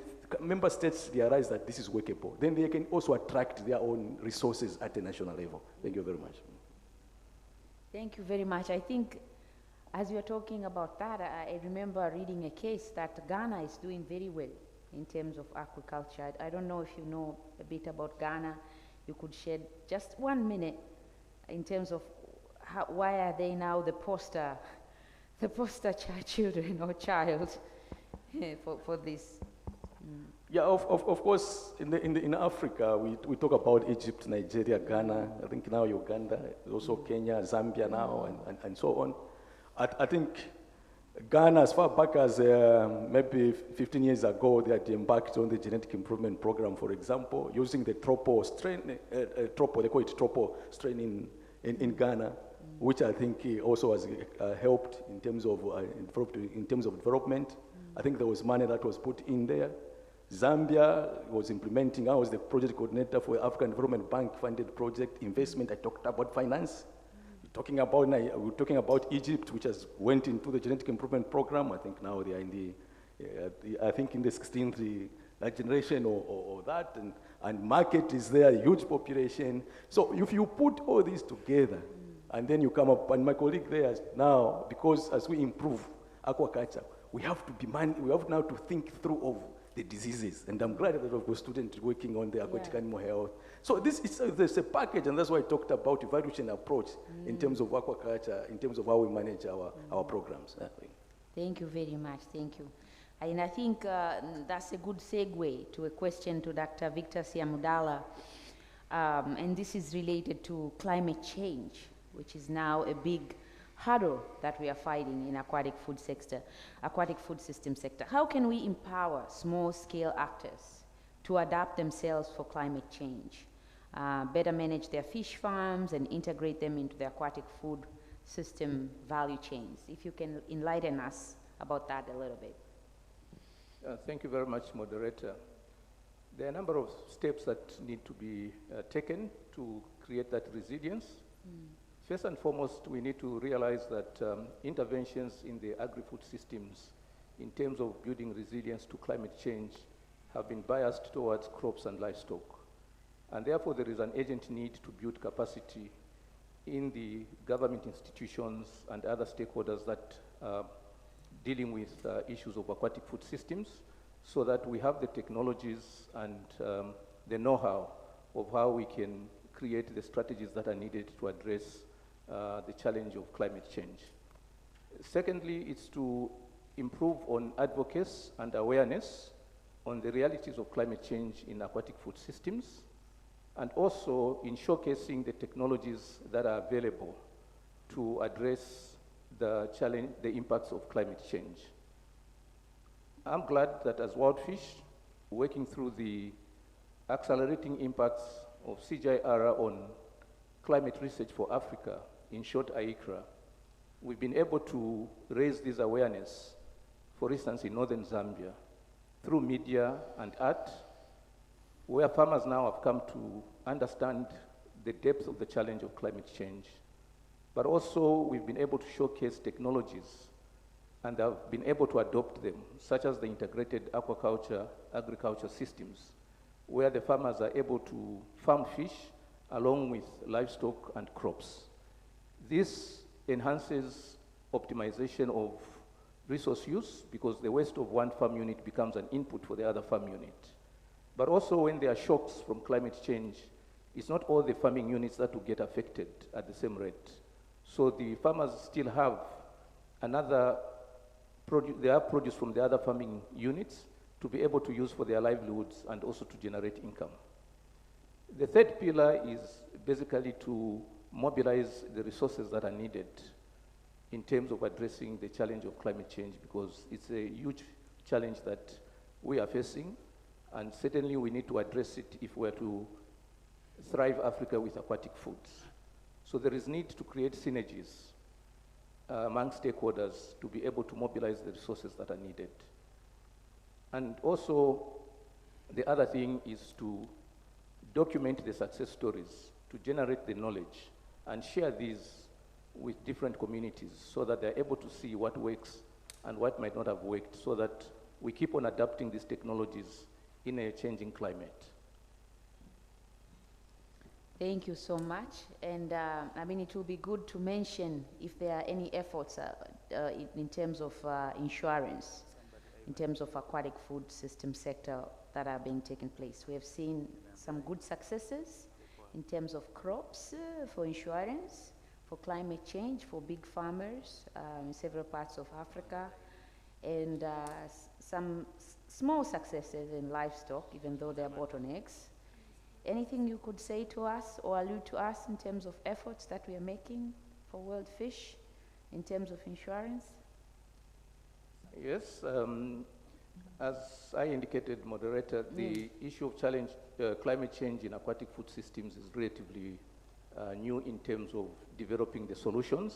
member states realize that this is workable, then they can also attract their own resources at the national level. Thank you very much. Thank you very much. I think as you're talking about that, I remember reading a case that Ghana is doing very well in terms of aquaculture. I don't know if you know a bit about Ghana. You could shed just 1 minute in terms of why are they now the poster children or child for this. Yeah, of course, in Africa, we talk about Egypt, Nigeria, Ghana, I think now Uganda, also Kenya, Zambia now, and so on. I think Ghana, as far back as maybe 15 years ago, they had embarked on the genetic improvement program, for example, using the tropo strain, they call it tropo strain in Ghana, which I think also has helped in terms of development. I think there was money that was put in there. Zambia was implementing, I was the project coordinator for the African Development Bank funded project investment. I talked about finance. We're talking about Egypt, which has went into the genetic improvement program. I think now they are in the 16th generation or that, and market is there, huge population. So if you put all these together, and then you come up, and my colleague there now, because as we improve aquaculture, we have now to think through of the diseases. And I'm glad that we've got students working on the aquatic animal health. So there's a package, and that's why I talked about evaluation approach in terms of aquaculture, in terms of how we manage our programs. Thank you very much, thank you. And I think that's a good segue to a question to Dr. Victor Siamudala. And this is related to climate change, which is now a big hurdle that we are fighting in aquatic food system sector. How can we empower small-scale actors to adapt themselves for climate change, better manage their fish farms, and integrate them into the aquatic food system value chains? If you can enlighten us about that a little bit. Thank you very much, moderator. There are a number of steps that need to be taken to create that resilience. First and foremost, we need to realize that interventions in the agri-food systems in terms of building resilience to climate change have been biased towards crops and livestock. And therefore, there is an urgent need to build capacity in the government institutions and other stakeholders that are dealing with issues of aquatic food systems, so that we have the technologies and the know-how of how we can create the strategies that are needed to address the challenge of climate change. Secondly, it's to improve on advocacy and awareness on the realities of climate change in aquatic food systems, and also in showcasing the technologies that are available to address the impacts of climate change. I'm glad that as WildFish, working through the accelerating impacts of CGIARA on climate research for Africa, in short AICRA, we've been able to raise this awareness, for instance, in northern Zambia, through media and art, where farmers now have come to understand the depth of the challenge of climate change. But also, we've been able to showcase technologies and have been able to adopt them, such as the integrated aquaculture, agriculture systems, where the farmers are able to farm fish along with livestock and crops. This enhances optimization of resource use because the waste of one farm unit becomes an input for the other farm unit. But also when there are shocks from climate change, it's not all the farming units that will get affected at the same rate. So the farmers still have they have produce from the other farming units to be able to use for their livelihoods and also to generate income. The third pillar is basically to mobilize the resources that are needed in terms of addressing the challenge of climate change, because it's a huge challenge that we are facing, and certainly we need to address it if we're to thrive Africa with aquatic foods. So there is need to create synergies among stakeholders to be able to mobilize the resources that are needed. And also, the other thing is to document the success stories, to generate the knowledge, and share these with different communities so that they're able to see what works and what might not have worked, so that we keep on adapting these technologies in a changing climate. Thank you so much. And I mean, it will be good to mention if there are any efforts in terms of insurance, in terms of aquatic food system sector that are being taken place. We have seen some good successes in terms of crops for insurance, for climate change, for big farmers in several parts of Africa, and some small successes in livestock, even though they are bottlenecks. Anything you could say to us or allude to us in terms of efforts that we are making for World Fish in terms of insurance? Yes, as I indicated, moderator, the issue of climate change in aquatic food systems is relatively new in terms of developing the solutions.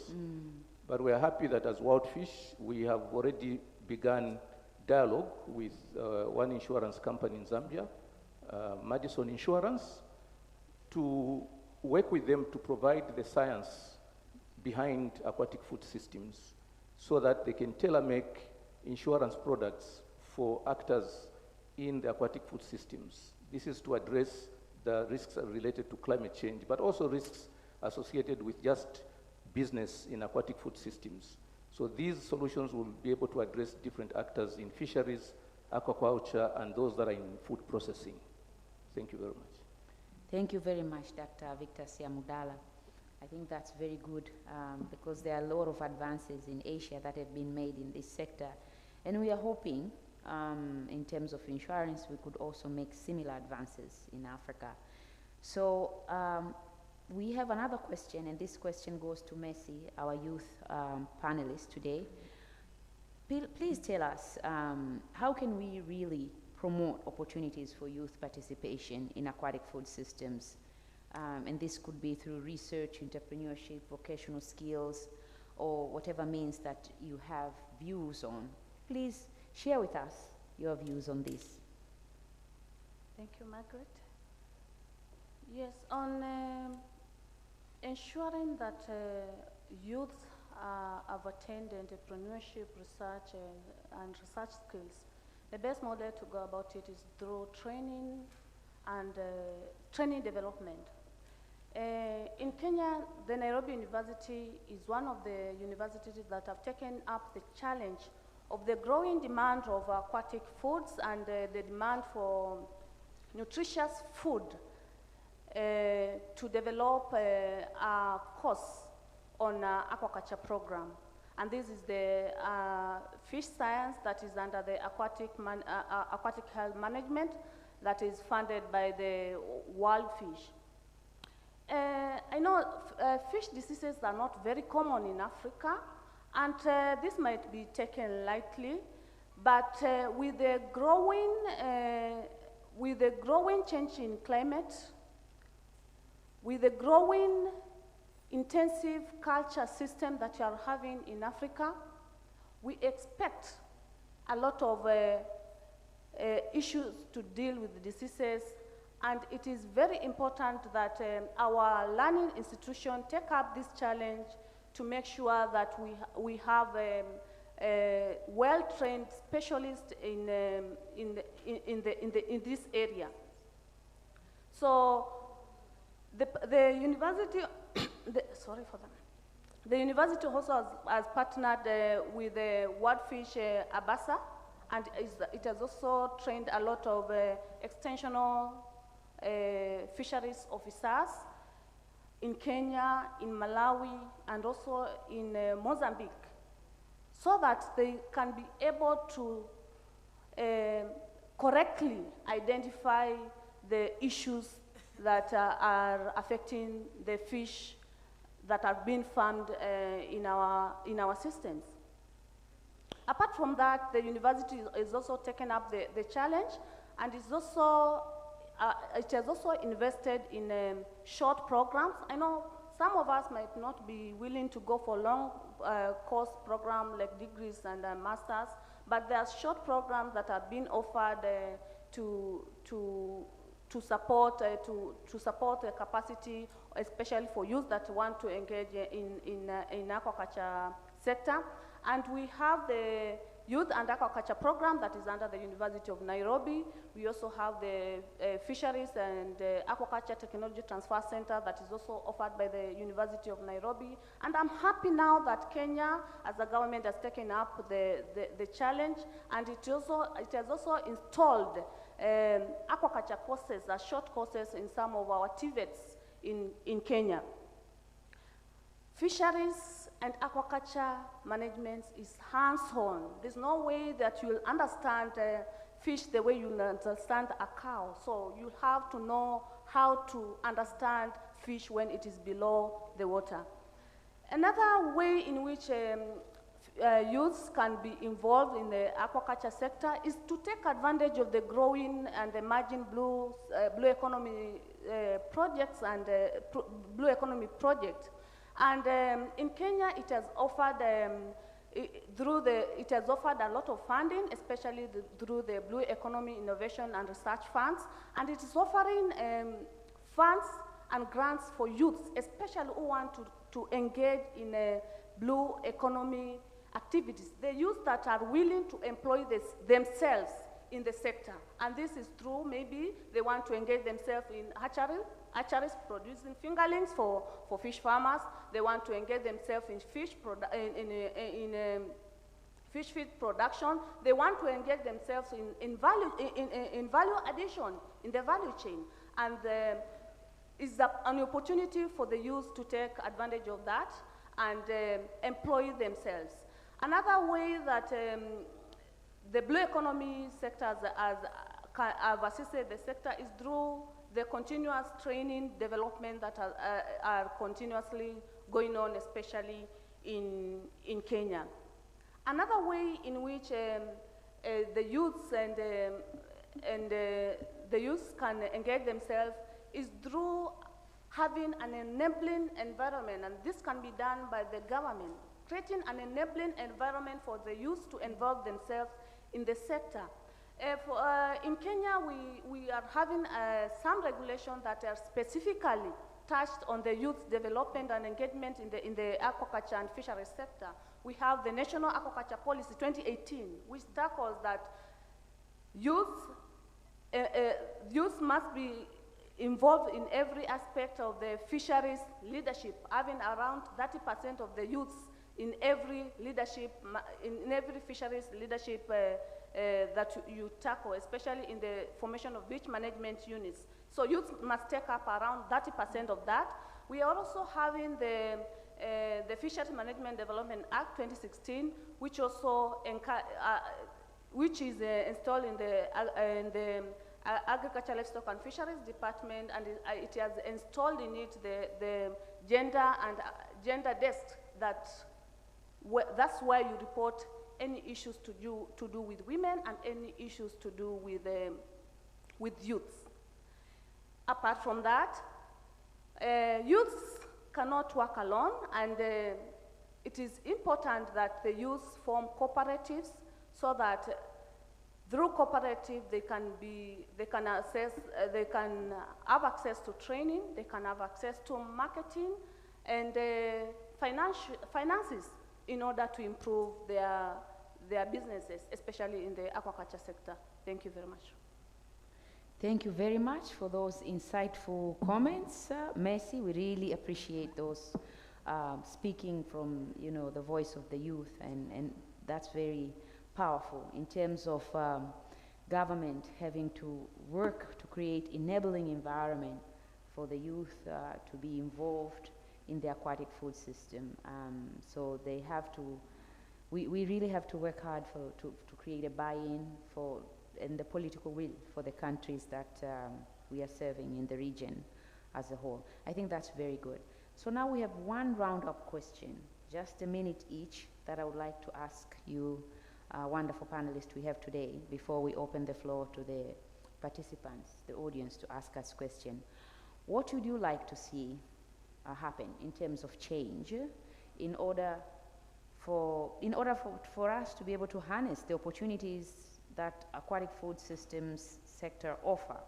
But we are happy that as World Fish, we have already begun dialogue with one insurance company in Zambia, Madison Insurance, to work with them to provide the science behind aquatic food systems so that they can tailor-make insurance products for actors in the aquatic food systems. This is to address the risks related to climate change, but also risks associated with just business in aquatic food systems. So these solutions will be able to address different actors in fisheries, aquaculture, and those that are in food processing. Thank you very much. Thank you very much, Dr. Victor Siamudala. I think that's very good because there are a lot of advances in Asia that have been made in this sector. And we are hoping, in terms of insurance, we could also make similar advances in Africa. So we have another question, and this question goes to Messi, our youth panelist today. Please tell us, how can we really promote opportunities for youth participation in aquatic food systems? And this could be through research, entrepreneurship, vocational skills, or whatever means that you have views on. Please share with us your views on this. Thank you, Margaret. Yes, on ensuring that youth have attained entrepreneurship, research, and research skills, the best model to go about it is through training and training development. In Kenya, the Nairobi University is one of the universities that have taken up the challenge of the growing demand of aquatic foods and the demand for nutritious food to develop a course on aquaculture program. And this is the fish science that is under the aquatic health management that is funded by the World Fish. I know fish diseases are not very common in Africa, and this might be taken lightly, but with the growing change in climate, with the growing intensive culture system that you are having in Africa, we expect a lot of issues to deal with the diseases And it is very important that our learning institution take up this challenge to make sure that we have well-trained specialists in this area. So the university, sorry for that. The university also has partnered with Wordfish Abasa, and it has also trained a lot of extensional fisheries officers in Kenya, in Malawi, and also in Mozambique, so that they can be able to correctly identify the issues that are affecting the fish that are being farmed in our systems. Apart from that, the university is also taken up the challenge, and it has also invested in short programs. I know some of us might not be willing to go for long course program like degrees and masters, but there are short programs that are being offered to support the capacity, especially for youth that want to engage in aquaculture sector. And we have the Youth and Aquaculture Program that is under the University of Nairobi. We also have the Fisheries and Aquaculture Technology Transfer Center that is also offered by the University of Nairobi. And I'm happy now that Kenya, as a government, has taken up the challenge, and it has also installed aquaculture courses, short courses in some of our TVETs in Kenya. Fisheries and aquaculture management is hands-on. There's no way that you'll understand fish the way you understand a cow. So you have to know how to understand fish when it is below the water. Another way in which youths can be involved in the aquaculture sector is to take advantage of the growing and emerging blue economy projects and blue economy projects. And in Kenya, it has offered it has offered a lot of funding, especially through the Blue Economy Innovation and Research Funds, and it is offering funds and grants for youths, especially who want to engage in blue economy activities. The youths that are willing to employ themselves in the sector, and this is true. Maybe they want to engage themselves in hatcheries producing fingerlings for fish farmers. They want to engage themselves in fish feed production. They want to engage themselves in value addition in the value chain, and it's an opportunity for the youth to take advantage of that and employ themselves. Another way that the blue economy sectors have assisted the sector is through the continuous training development that are continuously going on, especially in Kenya. Another way in which the youths and the youths can engage themselves is through having an enabling environment, and this can be done by the government, creating an enabling environment for the youth to involve themselves in the sector. In Kenya, we are having some regulations that are specifically touched on the youth development and engagement in the aquaculture and fisheries sector. We have the National Aquaculture Policy 2018, which tackles that youth must be involved in every aspect of the fisheries leadership, having around 30% of the youths in every leadership, in every fisheries leadership that you tackle, especially in the formation of beach management units. So youth must take up around 30% of that. We are also having the Fisheries Management Development Act 2016, which also which is installed in the Agriculture, Livestock and Fisheries Department, and it has installed in it the gender desk that's where you report any issues to do with women and any issues to do with youths. Apart from that, youths cannot work alone, and it is important that the youths form cooperatives so that through cooperative, they can have access to training, they can have access to marketing and finances in order to improve their businesses, especially in the aquaculture sector. Thank you very much. Thank you very much for those insightful comments, Mercy. We really appreciate those speaking from, the voice of the youth, and that's very powerful in terms of government having to work to create enabling environment for the youth to be involved in the aquatic food system. So they have to, we really have to work hard to create a buy-in and the political will for the countries that we are serving in the region as a whole. I think that's very good. So now we have one round-up question, just a minute each, that I would like to ask you, wonderful panelists we have today, before we open the floor to the participants, the audience, to ask us questions. What would you like to see happen in terms of change in order for us to be able to harness the opportunities that aquatic food systems sector offer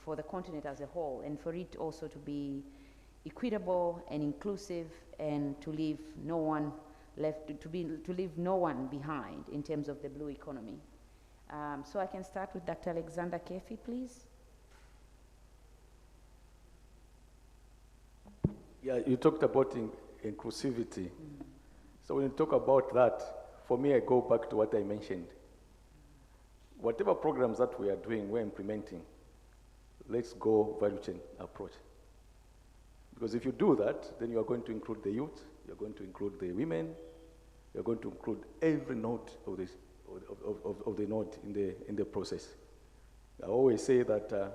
for the continent as a whole, and for it also to be equitable and inclusive, and to leave no one behind in terms of the blue economy. So I can start with Dr. Alexander Kefi, please. Yeah, you talked about inclusivity. So when you talk about that, for me, I go back to what I mentioned. Whatever programs that we are doing, we're implementing, let's go value chain approach. Because if you do that, then you are going to include the youth, you're going to include the women, you're going to include every node of this, of the node in the process. I always say that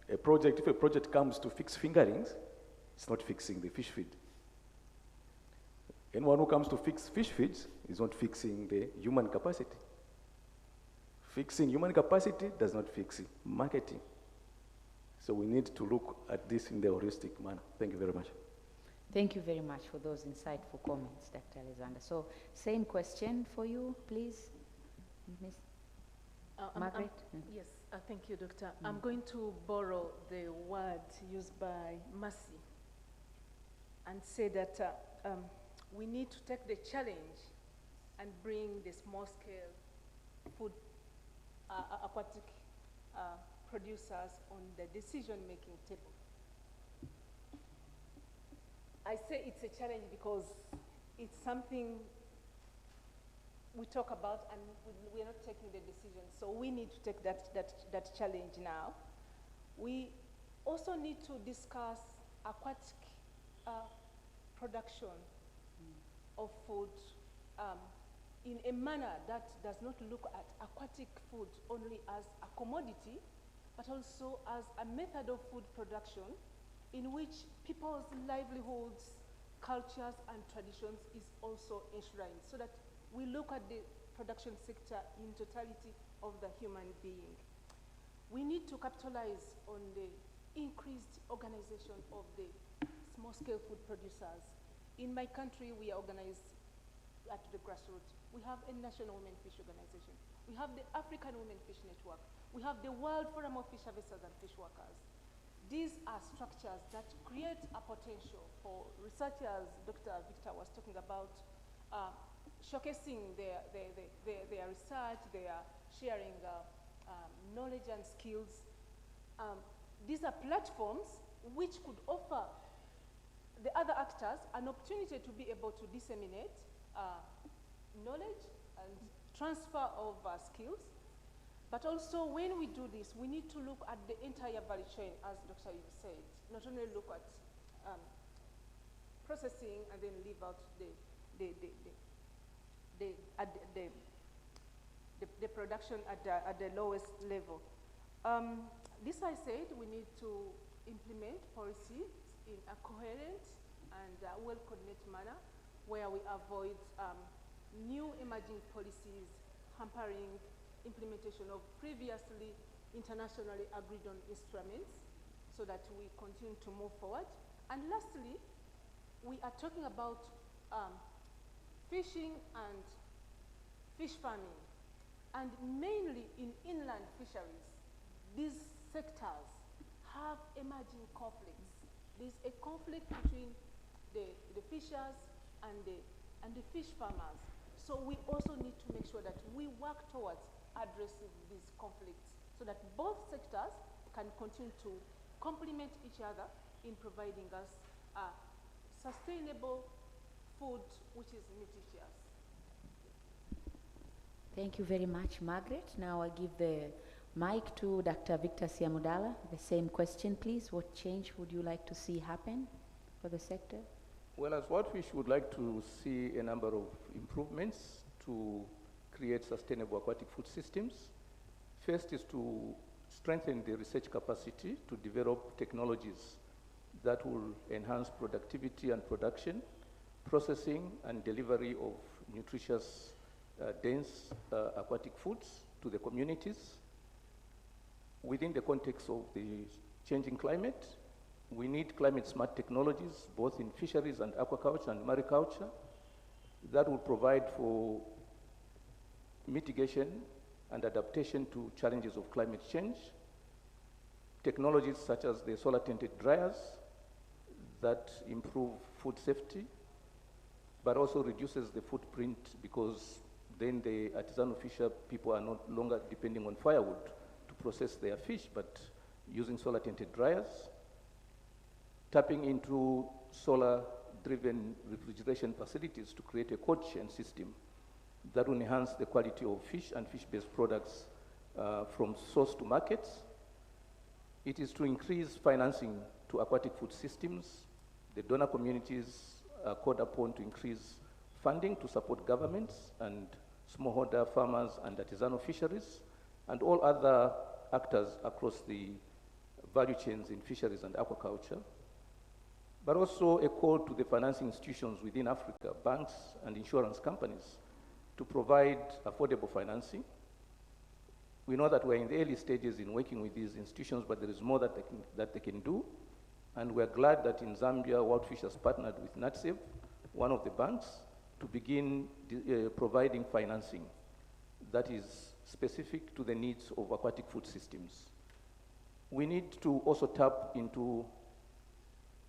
if a project comes to fix fingerings, it's not fixing the fish feed. Anyone who comes to fix fish feeds is not fixing the human capacity. Fixing human capacity does not fix marketing. So we need to look at this in the holistic manner. Thank you very much. Thank you very much for those insightful comments, Dr. Alexander. So, same question for you, please, Ms. Margaret? Yes, thank you, Doctor. I'm going to borrow the word used by Mercy and say that we need to take the challenge and bring the small-scale food aquatic producers on the decision-making table. I say it's a challenge because it's something we talk about and we're not taking the decision. So we need to take that challenge now. We also need to discuss aquatic production of food in a manner that does not look at aquatic food only as a commodity, but also as a method of food production in which people's livelihoods, cultures, and traditions is also enshrined, so that we look at the production sector in totality of the human being. We need to capitalize on the increased organization of the small-scale food producers. In my country, we are organized at the grassroots. We have a National Women Fish Organization. We have the African Women Fish Network. We have the World Forum of Fish Harvesters and Fish Workers. These are structures that create a potential for researchers. Dr. Victor was talking about showcasing their research, their sharing knowledge and skills. These are platforms which could offer the other actors an opportunity to be able to disseminate knowledge and transfer of skills. But also, when we do this, we need to look at the entire value chain, as Dr. Yu said, not only look at processing and then leave out the production at the lowest level. This I said, we need to implement policies in a coherent and well-coordinated manner where we avoid new emerging policies hampering implementation of previously internationally agreed on instruments so that we continue to move forward. And lastly, we are talking about fishing and fish farming And mainly in inland fisheries, these sectors have emerging conflicts. There's a conflict between the fishers and the fish farmers. So we also need to make sure that we work towards addressing these conflicts so that both sectors can continue to complement each other in providing us sustainable food which is nutritious. Thank you very much, Margaret. Now I give the mic to Dr. Victor Siamudala. The same question, please. What change would you like to see happen for the sector? Well, as Wildfish would like to see a number of improvements to create sustainable aquatic food systems. First is to strengthen the research capacity to develop technologies that will enhance productivity and production, processing and delivery of nutritious, dense aquatic foods to the communities. Within the context of the changing climate, we need climate-smart technologies, both in fisheries and aquaculture and mariculture, that will provide for mitigation and adaptation to challenges of climate change. Technologies such as the solar-tinted dryers that improve food safety, but also reduces the footprint because then the artisanal fisher people are no longer depending on firewood to process their fish, but using solar-tinted dryers. Tapping into solar-driven refrigeration facilities to create a cold chain system that will enhance the quality of fish and fish-based products from source to markets. It is to increase financing to aquatic food systems. The donor communities are called upon to increase funding to support governments and smallholder farmers and artisanal fisheries, and all other actors across the value chains in fisheries and aquaculture. But also a call to the financing institutions within Africa, banks and insurance companies, to provide affordable financing. We know that we're in the early stages in working with these institutions, but there is more that they can do. And we're glad that in Zambia, Wildfish has partnered with NatSave, one of the banks, to begin providing financing that is specific to the needs of aquatic food systems. We need to also tap into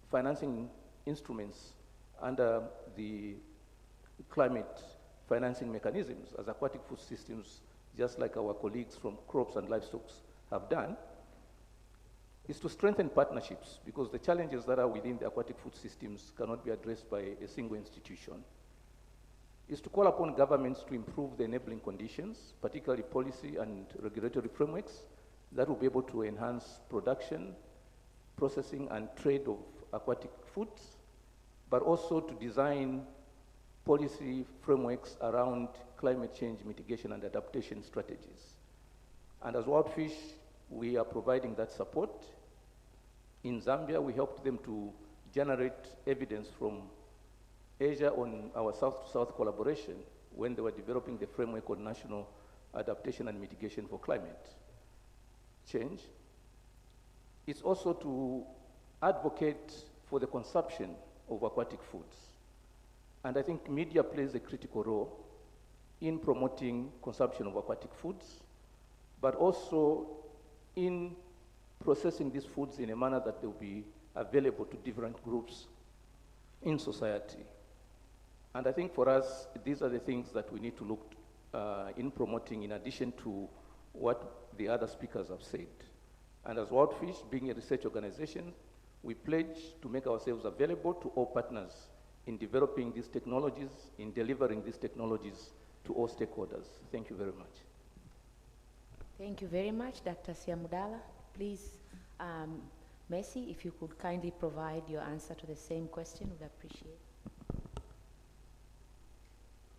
financing instruments under the climate financing mechanisms as aquatic food systems, just like our colleagues from crops and livestock have done, is to strengthen partnerships because the challenges that are within the aquatic food systems cannot be addressed by a single institution. Is to call upon governments to improve the enabling conditions, particularly policy and regulatory frameworks that will be able to enhance production, processing and trade of aquatic foods, but also to design policy frameworks around climate change mitigation and adaptation strategies. And as Wildfish, we are providing that support. In Zambia, we helped them to generate evidence from Asia on our South-to-South collaboration when they were developing the framework on national adaptation and mitigation for climate change. It's also to advocate for the consumption of aquatic foods. And I think media plays a critical role in promoting consumption of aquatic foods, but also in processing these foods in a manner that they'll be available to different groups in society. And I think for us, these are the things that we need to look in promoting in addition to what the other speakers have said. And as Wildfish, being a research organization, we pledge to make ourselves available to all partners in developing these technologies, in delivering these technologies to all stakeholders. Thank you very much. Thank you very much, Dr. Siamudala. Please, Messi, if you could kindly provide your answer to the same question, we'd appreciate.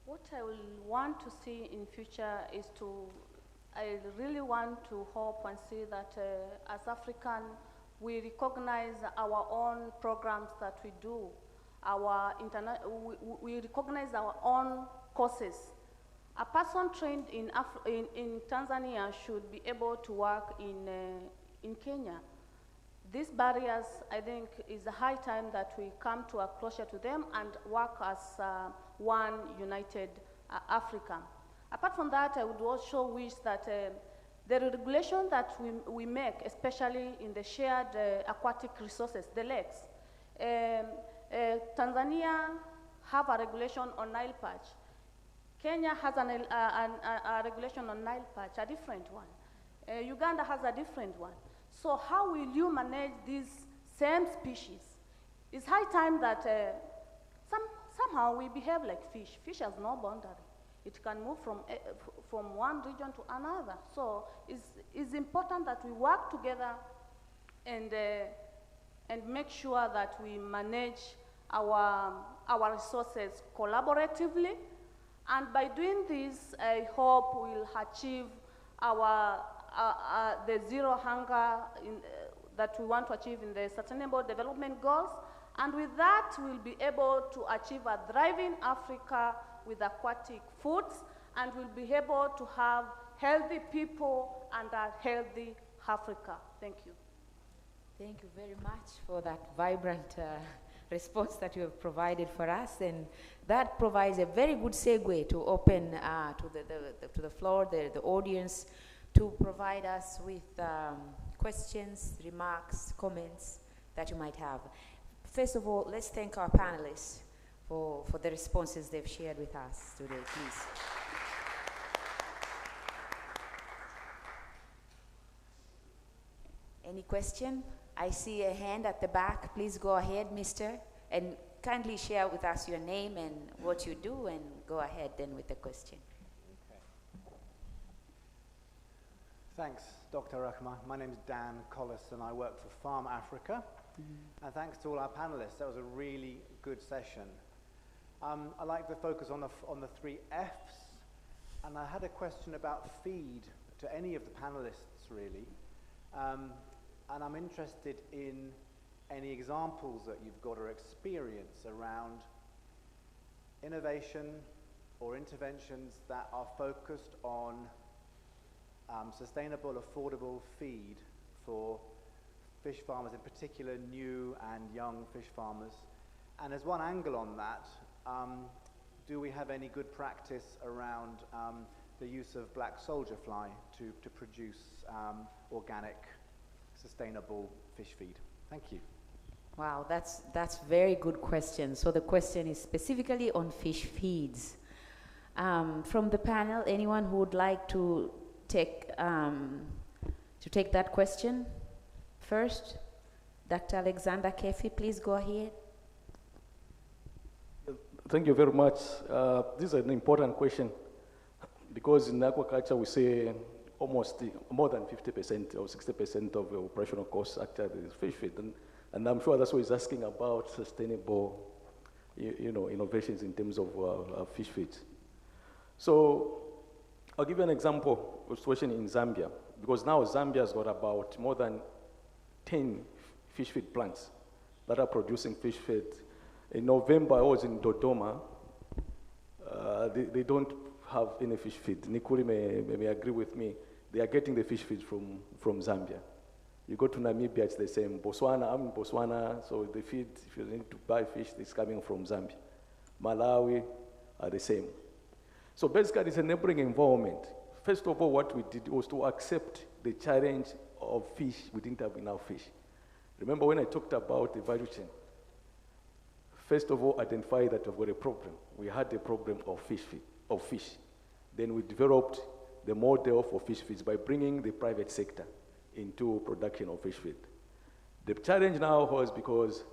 What I will want to see in future is I really want to hope and see that as African, we recognize our own programs that we do, we recognize our own courses. A person trained in Tanzania should be able to work in Kenya. These barriers, I think, is a high time that we come to a closure to them and work as one united Africa. Apart from that, I would also wish that the regulation that we make, especially in the shared aquatic resources, the lakes, Tanzania have a regulation on Nile perch. Kenya has a regulation on Nile perch, a different one. Uganda has a different one. So how will you manage these same species? It's high time that somehow we behave like fish. Fish has no boundary. It can move from one region to another. So it's important that we work together and make sure that we manage our resources collaboratively. And by doing this, I hope we'll achieve the zero hunger that we want to achieve in the Sustainable Development Goals. And with that, we'll be able to achieve a thriving Africa with aquatic foods, and we'll be able to have healthy people and a healthy Africa. Thank you. Thank you very much for that vibrant response that you have provided for us, and that provides a very good segue to open to the floor, the audience, to provide us with questions, remarks, comments that you might have. First of all, let's thank our panelists for the responses they've shared with us today, please. Any question? I see a hand at the back. Please go ahead, mister, and kindly share with us your name and what you do, and go ahead then with the question. Okay. Thanks, Dr. Rahma. My name is Dan Collis, and I work for Farm Africa. And thanks to all our panelists. That was a really good session. I'd like to focus on the 3 Fs, and I had a question about feed to any of the panelists, really. And I'm interested in any examples that you've got or experience around innovation or interventions that are focused on sustainable, affordable feed for fish farmers, in particular new and young fish farmers. And as one angle on that, do we have any good practice around the use of black soldier fly to produce organic, sustainable fish feed? Thank you. Wow, that's very good question. So the question is specifically on fish feeds. From the panel, anyone who would like to take that question first? Dr. Alexander Kefi, please go ahead. Thank you very much. This is an important question because in aquaculture we say almost more than 50% or 60% of the operational costs actually is fish feed. And I'm sure that's what he's asking about sustainable innovations in terms of fish feeds. So I'll give you an example of a situation in Zambia, because now Zambia has got about more than 10 fish feed plants that are producing fish feed. In November, I was in Dodoma. They don't have any fish feed. Nikuri may agree with me. They are getting the fish feed from Zambia. You go to Namibia, it's the same. Botswana, I'm in Botswana, so the feed, if you need to buy fish, it's coming from Zambia. Malawi are the same. So basically, it's a neighboring environment. First of all, what we did was to accept the challenge of fish. We didn't have enough fish. Remember when I talked about the value chain? First of all, identify that we've got a problem. We had a problem of fish. Then we developed the model for fish feeds by bringing the private sector into production of fish feed. The challenge now was because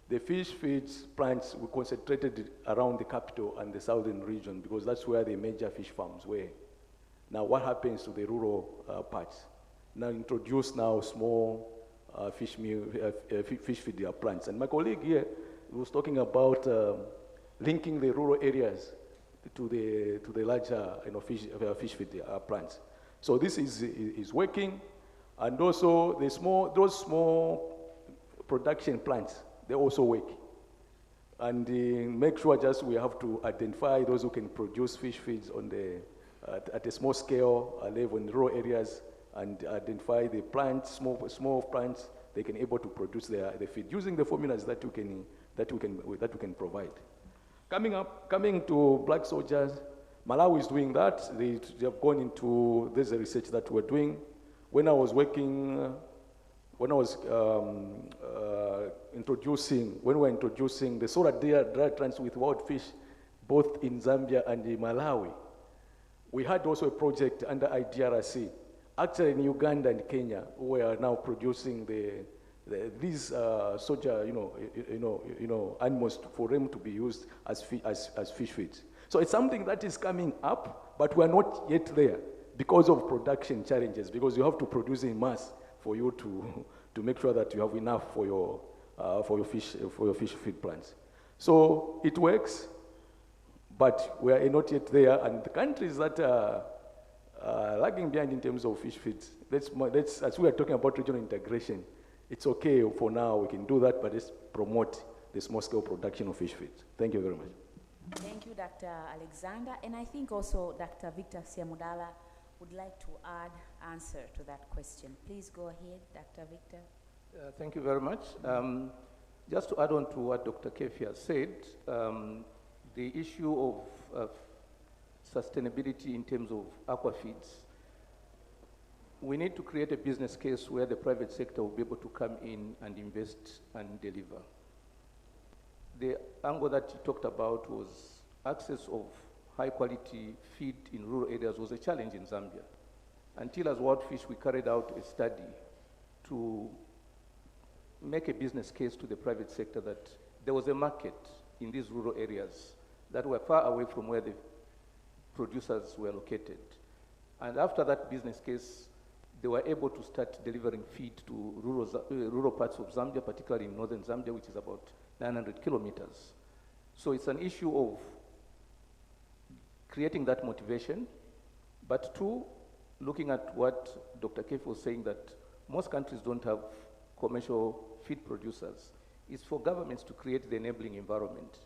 the fish feeds plants were concentrated around the capital and the southern region, because that's where the major fish farms were. Now what happens to the rural parts? Now introduce now small fish feed plants. And my colleague here was talking about linking the rural areas to the larger fish feed plants. So this is working, and also those small production plants, they also work. And make sure just we have to identify those who can produce fish feeds on at a small scale level in rural areas, and identify the plants, small plants, they can able to produce the feed using the formulas that we can provide. Coming to black soldiers, Malawi is doing that. They have gone into, there's a research that we're doing. When I was working, when we were introducing the solar dry trans with wild fish, both in Zambia and in Malawi, we had also a project under IDRC. Actually, in Uganda and Kenya, we are now producing these animals for them to be used as fish feeds. So it's something that is coming up, but we are not yet there because of production challenges. Because you have to produce in mass for you to make sure that you have enough for your fish feed plants. So it works, but we are not yet there. And the countries that are lagging behind in terms of fish feeds, as we are talking about regional integration, it's okay for now, we can do that, but let's promote the small-scale production of fish feeds. Thank you very much. Thank you, Dr. Alexander. And I think also Dr. Victor Siamudala would like to add answer to that question. Please go ahead, Dr. Victor. Thank you very much. Just to add on to what Dr. Kefi has said, the issue of sustainability in terms of aquafeeds, we need to create a business case where the private sector will be able to come in and invest and deliver. The angle that you talked about was access of high quality feed in rural areas was a challenge in Zambia. Until as Wildfish, we carried out a study to make a business case to the private sector that there was a market in these rural areas that were far away from where the producers were located. And after that business case, they were able to start delivering feed to rural parts of Zambia, particularly in northern Zambia, which is about 900 kilometers. So it's an issue of creating that motivation, but two, looking at what Dr. Kefi was saying, that most countries don't have commercial feed producers. It's for governments to create the enabling environment,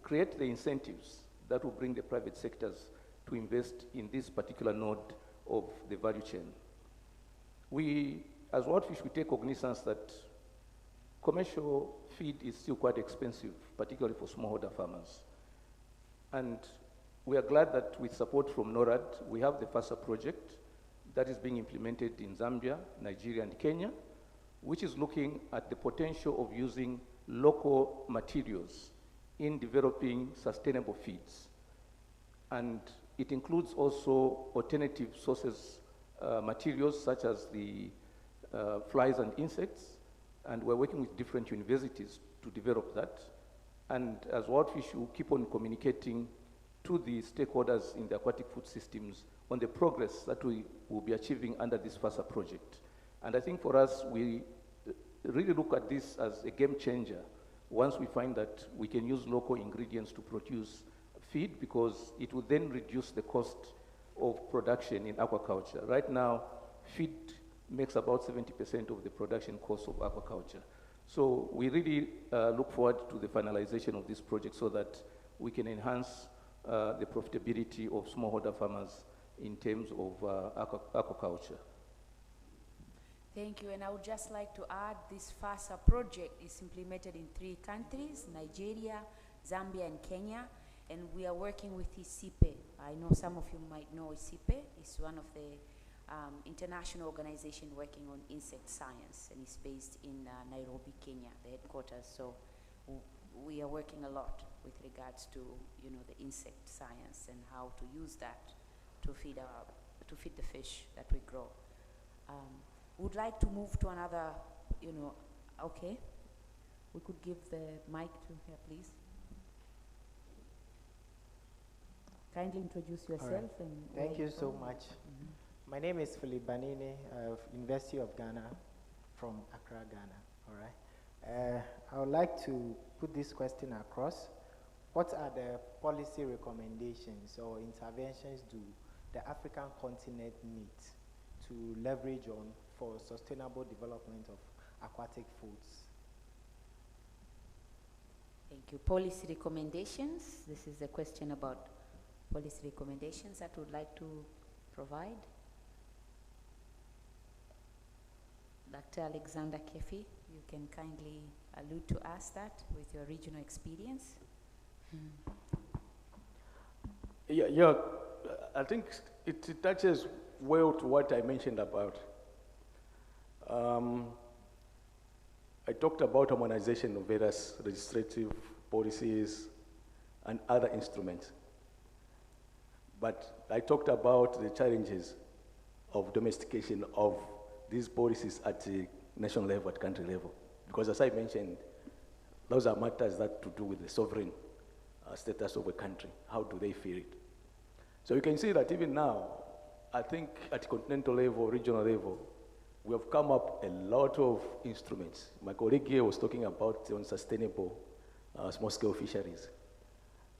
create the incentives that will bring the private sectors to invest in this particular node of the value chain. We, as Wildfish, we take cognizance that commercial feed is still quite expensive, particularly for smallholder farmers. And we are glad that with support from NORAD, we have the FASA project that is being implemented in Zambia, Nigeria, and Kenya, which is looking at the potential of using local materials in developing sustainable feeds. And it includes also alternative sources, materials such as the flies and insects, and we're working with different universities to develop that. And as Wildfish, we'll keep on communicating to the stakeholders in the aquatic food systems on the progress that we will be achieving under this FASA project. And I think for us, we really look at this as a game changer once we find that we can use local ingredients to produce feed, because it will then reduce the cost of production in aquaculture. Right now, feed makes about 70% of the production cost of aquaculture. So we really look forward to the finalization of this project so that we can enhance the profitability of smallholder farmers in terms of aquaculture. Thank you, and I would just like to add this FASA project is implemented in 3 countries, Nigeria, Zambia, and Kenya, and we are working with ISIPE. I know some of you might know ISIPE. It's one of the international organization working on insect science, and it's based in Nairobi, Kenya, the headquarters. So we are working a lot with regards to, you know, the insect science and how to use that to feed the fish that we grow. Would like to move to another, you know, okay. We could give the mic to her, please. Kindly introduce yourself. Right. And thank you so much. My name is Philip Banini of University of Ghana from Accra, Ghana. All right. I would like to put this question across. What are the policy recommendations or interventions do the African continent need to leverage on for sustainable development of aquatic foods? Thank you. Policy recommendations. This is a question about policy recommendations that would like to provide. Dr. Alexander Kefi, you can kindly allude to us that with your regional experience. Yeah, I think it touches well to what I mentioned about. I talked about harmonization of various legislative policies and other instruments. But I talked about the challenges of domestication of these policies at the national level, at country level. Because as I mentioned, those are matters that to do with the sovereign status of a country. How do they feel it? So you can see that even now, I think at continental level, regional level, we have come up a lot of instruments. My colleague here was talking about on sustainable small-scale fisheries.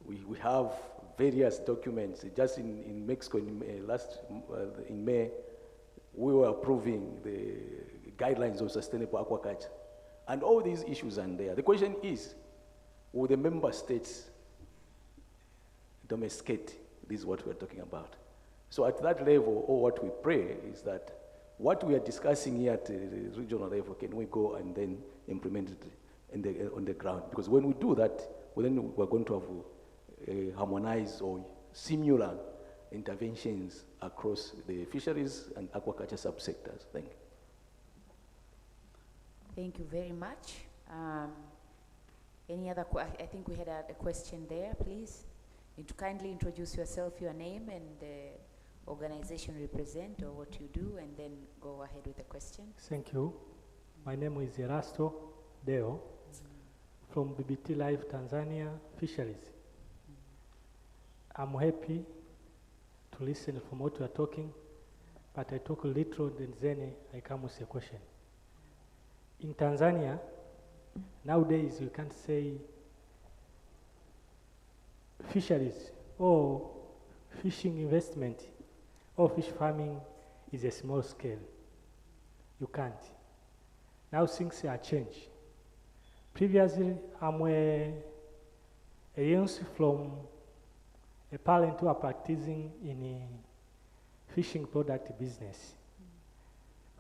We have various documents. Just in Mexico, in May, we were approving the guidelines of sustainable aquaculture. And all these issues are there. The question is, will the member states domesticate? This is what we're talking about. So at that level, or what we pray is that what we are discussing here at the regional level, can we go and then implement it on the ground? Because when we do that, then we're going to have harmonized or similar interventions across the fisheries and aquaculture subsectors. Thank you. Thank you very much. Any other I think we had a question there, please. Need to kindly introduce yourself, your name, and the organization you represent or what you do, and then go ahead with the question. Thank you. My name is Erasto Deo from BBT Live Tanzania Fisheries. I'm happy to listen from what you are talking, but I talk a little and then I come with a question. In Tanzania, nowadays you can't say fisheries or fishing investment or fish farming is a small scale. You can't. Now things are changed. Previously, I'm a youngster from a parent who are practicing in a fishing product business.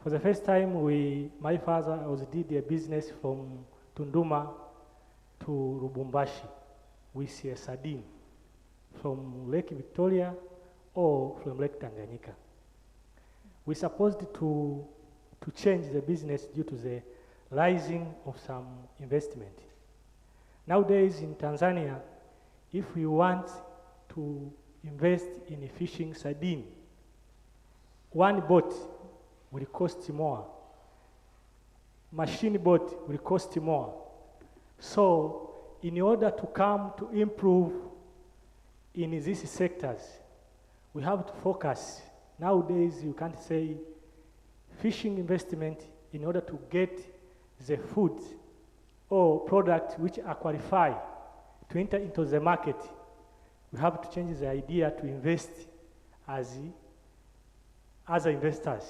For the first time, my father did a business from Tunduma to Lubumbashi with a sardine from Lake Victoria or from Lake Tanganyika. We're supposed to change the business due to the rising of some investment. Nowadays in Tanzania, if we want to invest in a fishing sardine, one boat will cost more. Machine boat will cost more. So in order to come to improve in these sectors, we have to focus. Nowadays, you can't say fishing investment in order to get the food or product which are qualified to enter into the market. We have to change the idea to invest as other investors.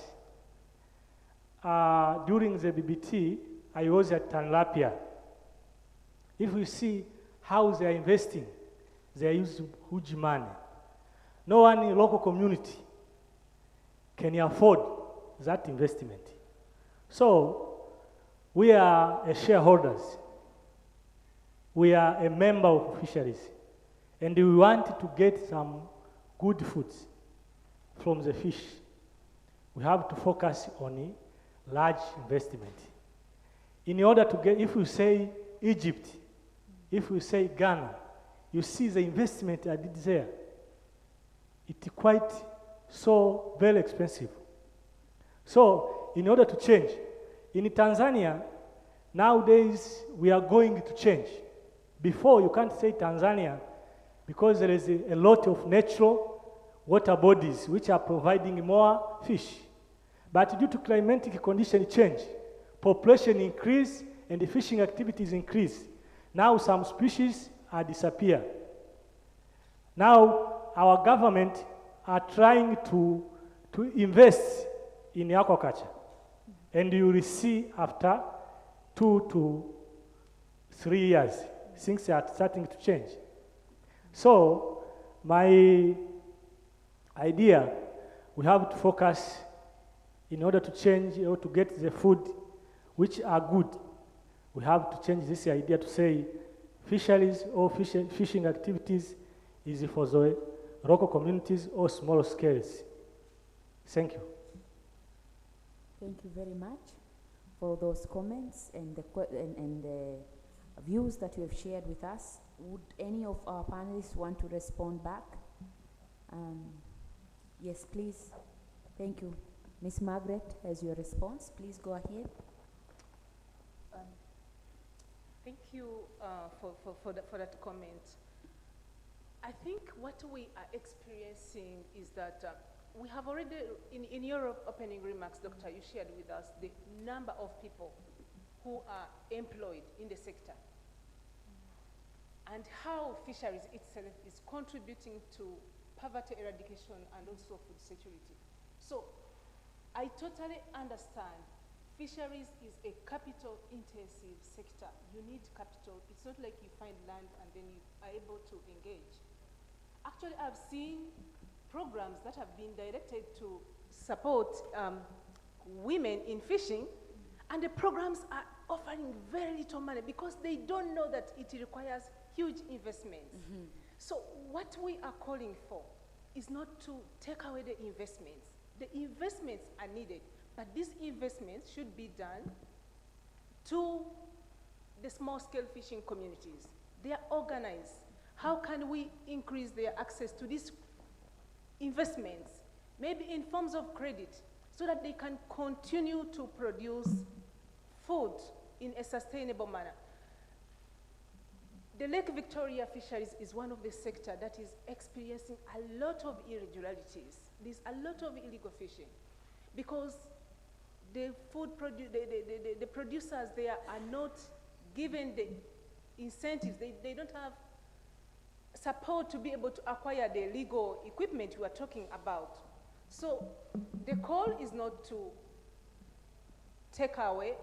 During the BBT, I was at Tanlapia. If we see how they are investing, they are using huge money. No one in local community can afford that investment. So we are shareholders. We are a member of fisheries. And we want to get some good foods from the fish. We have to focus on a large investment. In order to get, if we say Egypt, if we say Ghana, you see the investment I did there. It's quite so very expensive. So in order to change, in Tanzania, nowadays we are going to change. Before you can't say Tanzania because there is a lot of natural water bodies which are providing more fish. But due to climatic condition change, population increase and the fishing activities increase. Now some species are disappear. Now our government are trying to invest in aquaculture. And you will see after 2 to 3 years, things are starting to change. So my idea, we have to focus in order to change or to get the food which are good. We have to change this idea to say fisheries or fishing activities is for the local communities or small scales. Thank you. Thank you very much for those comments and the views that you have shared with us. Would any of our panelists want to respond back? Yes, please. Thank you. Ms. Margaret, as your response, please go ahead. Thank you for that comment. I think what we are experiencing is that we have already, in your opening remarks, Doctor, you shared with us the number of people who are employed in the sector and how fisheries itself is contributing to poverty eradication and also food security. So I totally understand fisheries is a capital-intensive sector. You need capital. It's not like you find land and then you are able to engage. Actually, I've seen programs that have been directed to support women in fishing, and the programs are offering very little money because they don't know that it requires huge investments. So what we are calling for is not to take away the investments. The investments are needed, but these investments should be done to the small-scale fishing communities. They are organized. How can we increase their access to these investments? Maybe in forms of credit, so that they can continue to produce food in a sustainable manner. The Lake Victoria fisheries is one of the sectors that is experiencing a lot of irregularities. There's a lot of illegal fishing because the the producers there are not given the incentives. They don't have support to be able to acquire the legal equipment we are talking about. So the call is not to take away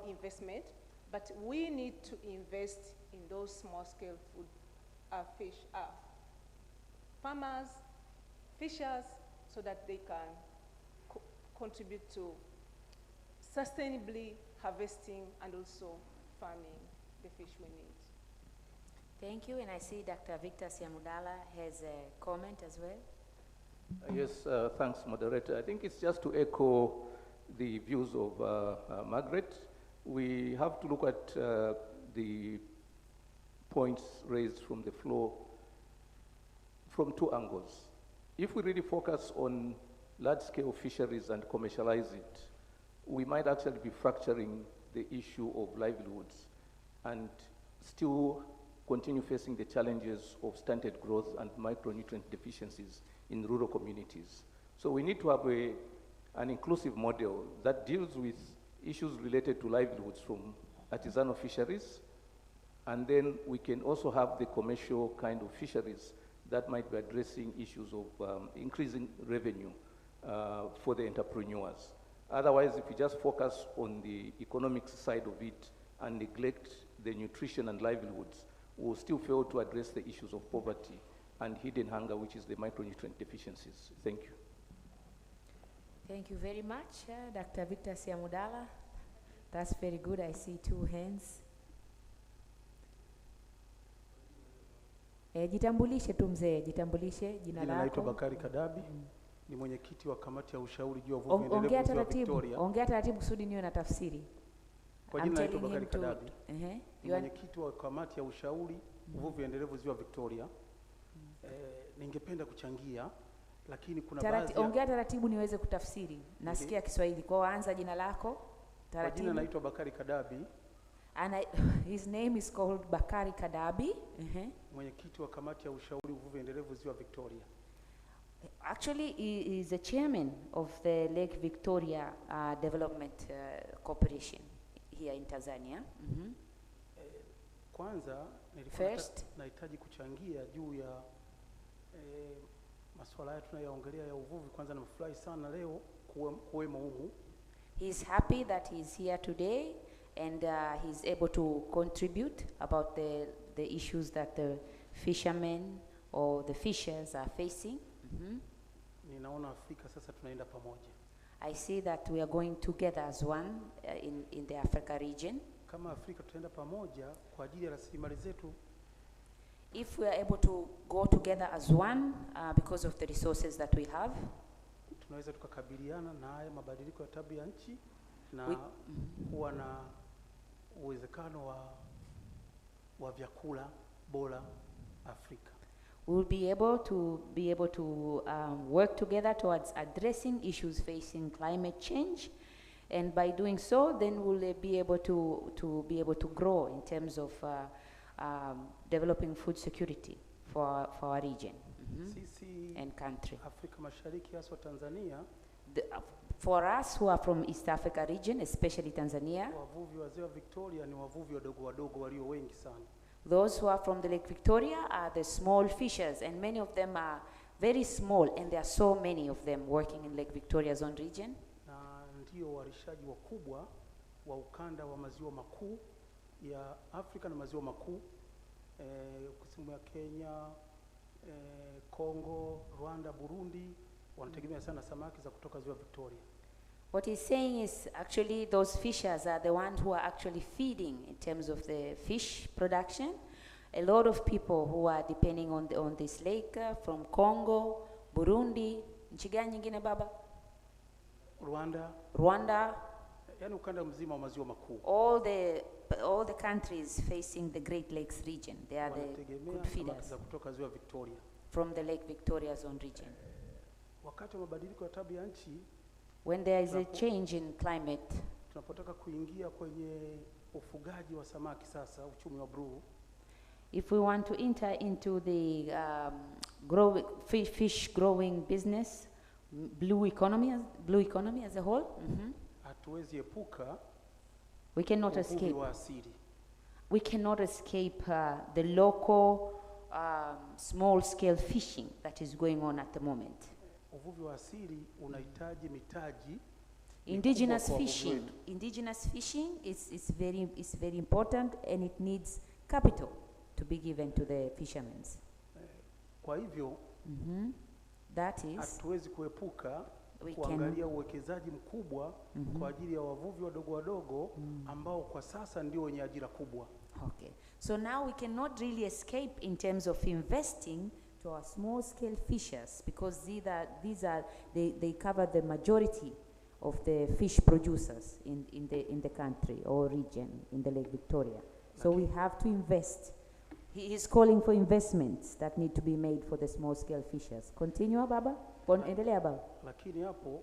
investment, but we need to invest in those small-scale food fish farmers, fishers, so that they can contribute to sustainably harvesting and also farming the fish we need. Thank you, and I see Dr. Victor Siamudala has a comment as well. Yes, thanks, moderator. I think it's just to echo the views of Margaret. We have to look at the points raised from the floor from two angles. If we really focus on large-scale fisheries and commercialize it, we might actually be fracturing the issue of livelihoods and still continue facing the challenges of stunted growth and micronutrient deficiencies in rural communities. So we need to have an inclusive model that deals with issues related to livelihoods from artisanal fisheries, and then we can also have the commercial kind of fisheries that might be addressing issues of increasing revenue for the entrepreneurs. Otherwise, if we just focus on the economic side of it and neglect the nutrition and livelihoods, we'll still fail to address the issues of poverty and hidden hunger, which is the micronutrient deficiencies. Thank you. Thank you very much, Dr. Victor Siamudala. That's very good. I see two hands. Jitambulishe tu mzee, jitambulishe jina lako. Naitwa Bakari Kadabi, ni mwenyekiti wa kamati ya ushauri juu ya uvuvi endelevu wa Victoria. Ongea taratibu kusudi niwe na tafsiri. Kwa jina naitwa Bakari Kadabi. Ni mwenyekiti wa kamati ya ushauri uvuvi endelevu ziwa Victoria. Ningependa kuchangia, lakini kuna baadhi ongea taratibu niweze kutafsiri. Nasikia Kiswahili. Kwa anza jina lako taratibu. Kwa jina naitwa Bakari Kadabi. And his name is called Bakari Kadabi. Mwenyekiti wa kamati ya ushauri uvuvi endelevu ziwa Victoria. Actually, he is the chairman of the Lake Victoria Development Corporation here in Tanzania. Kwanza nahitaji kuchangia juu ya masuala haya tunayoongelea ya uvuvi. Kwanza nimefurahi sana leo kuwemo humu. He is happy that he is here today and he's able to contribute about the issues that the fishermen or the fishers are facing. Ninaona Afrika sasa tunaenda pamoja. I see that we are going together as one in the Africa region. Kama Afrika tutaenda pamoja kwa ajili ya rasilimali zetu. If we are able to go together as one because of the resources that we have, tunaweza tukakabiliana na haya mabadiliko ya tabia nchi na kuwa na uwezekano wa vyakula bora Afrika. we will be able to work together towards addressing issues facing climate change, and by doing so, then we'll be able to grow in terms of developing food security for our region and country. Afrika Mashariki hasa Tanzania, for us who are from East Africa region, especially Tanzania, wavuvi wa Ziwa Victoria ni wavuvi wadogo walio wengi sana. Those who are from the Lake Victoria are the small fishers, and many of them are very small, and there are so many of them working in Lake Victoria zone region. Na ndio walishaji wakubwa wa ukanda wa maziwa makuu ya Afrika na maziwa makuu kusini mwa Kenya, Kongo, Rwanda, Burundi wanategemea sana samaki za kutoka Ziwa Victoria. What he's saying is actually those fishers are the ones who are actually feeding in terms of the fish production. A lot of people who are depending on this lake from Congo, Burundi, nchi gani nyingine baba? Rwanda. Yani ukanda mzima wa maziwa makuu. All the countries facing the Great Lakes region, they are the good feeders za kutoka Ziwa Victoria from the Lake Victoria zone region. Wakati wa mabadiliko ya tabia nchi, when there is a change in climate, tunapotaka kuingia kwenye ufugaji wa samaki sasa, uchumi wa blue, if we want to enter into the fish growing business, blue economy as a whole, hatuwezi epuka we cannot escape the local small scale fishing that is going on at the moment. Uvuvi wa asili unahitaji mitaji. Indigenous fishing is very important, and it needs capital to be given to the fishermen. Kwa hivyo that is, hatuwezi kuepuka kuangalia uwekezaji mkubwa kwa ajili ya wavuvi wadogo ambao kwa sasa ndio wenye ajira kubwa. Okay, so now we cannot really escape in terms of investing to our small scale fishers, because they cover the majority of the fish producers in the country or region in the Lake Victoria. So we have to invest. He is calling for investments that need to be made for the small scale fishers. Continue baba. Endelea baba. Lakini hapo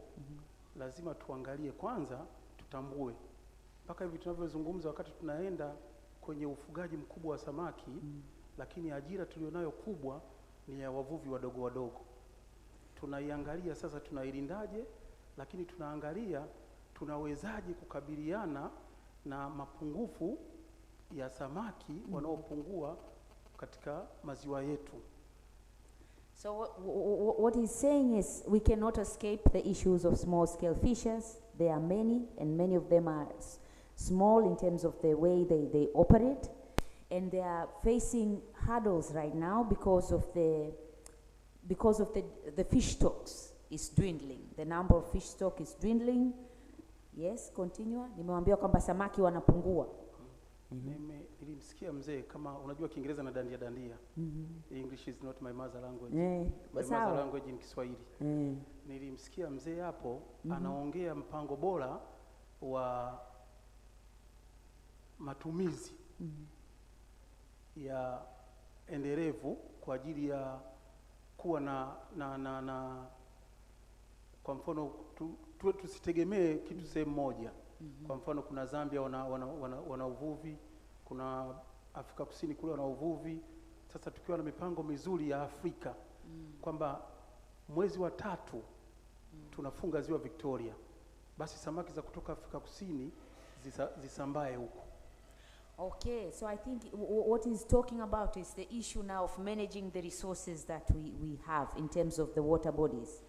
lazima tuangalie kwanza, tutambue mpaka hivi tunavyozungumza, wakati tunaenda kwenye ufugaji mkubwa wa samaki, lakini ajira tulionayo kubwa ni ya wavuvi wadogo. Tunaiangalia sasa tunailindaje, lakini tunaangalia tunawezaje kukabiliana na mapungufu ya samaki wanaopungua katika maziwa yetu. So what he's saying is we cannot escape the issues of small scale fishers. There are many, and many of them are small in terms of the way they operate, and they are facing hurdles right now because of the fish stocks is dwindling. The number of fish stock is dwindling. Yes, continue. Nimewambia kwamba samaki wanapungua. Nilimsikia mzee, kama unajua Kiingereza na dandia. English is not my mother language. My mother language ni Kiswahili. Nilimsikia mzee hapo anaongea mpango bora wa matumizi ya endelevu kwa ajili ya kuwa na kwa mfano tusitegemee kitu sehemu moja. Kwa mfano kuna Zambia wana uvuvi, kuna Afrika Kusini kule wana uvuvi. Sasa tukiwa na mipango mizuri ya Afrika kwamba mwezi wa 3 tunafunga Ziwa Victoria, basi samaki za kutoka Afrika Kusini zisambae huko. Okay, so I think what he's talking about is the issue now of managing the resources that we have in terms of the water bodies.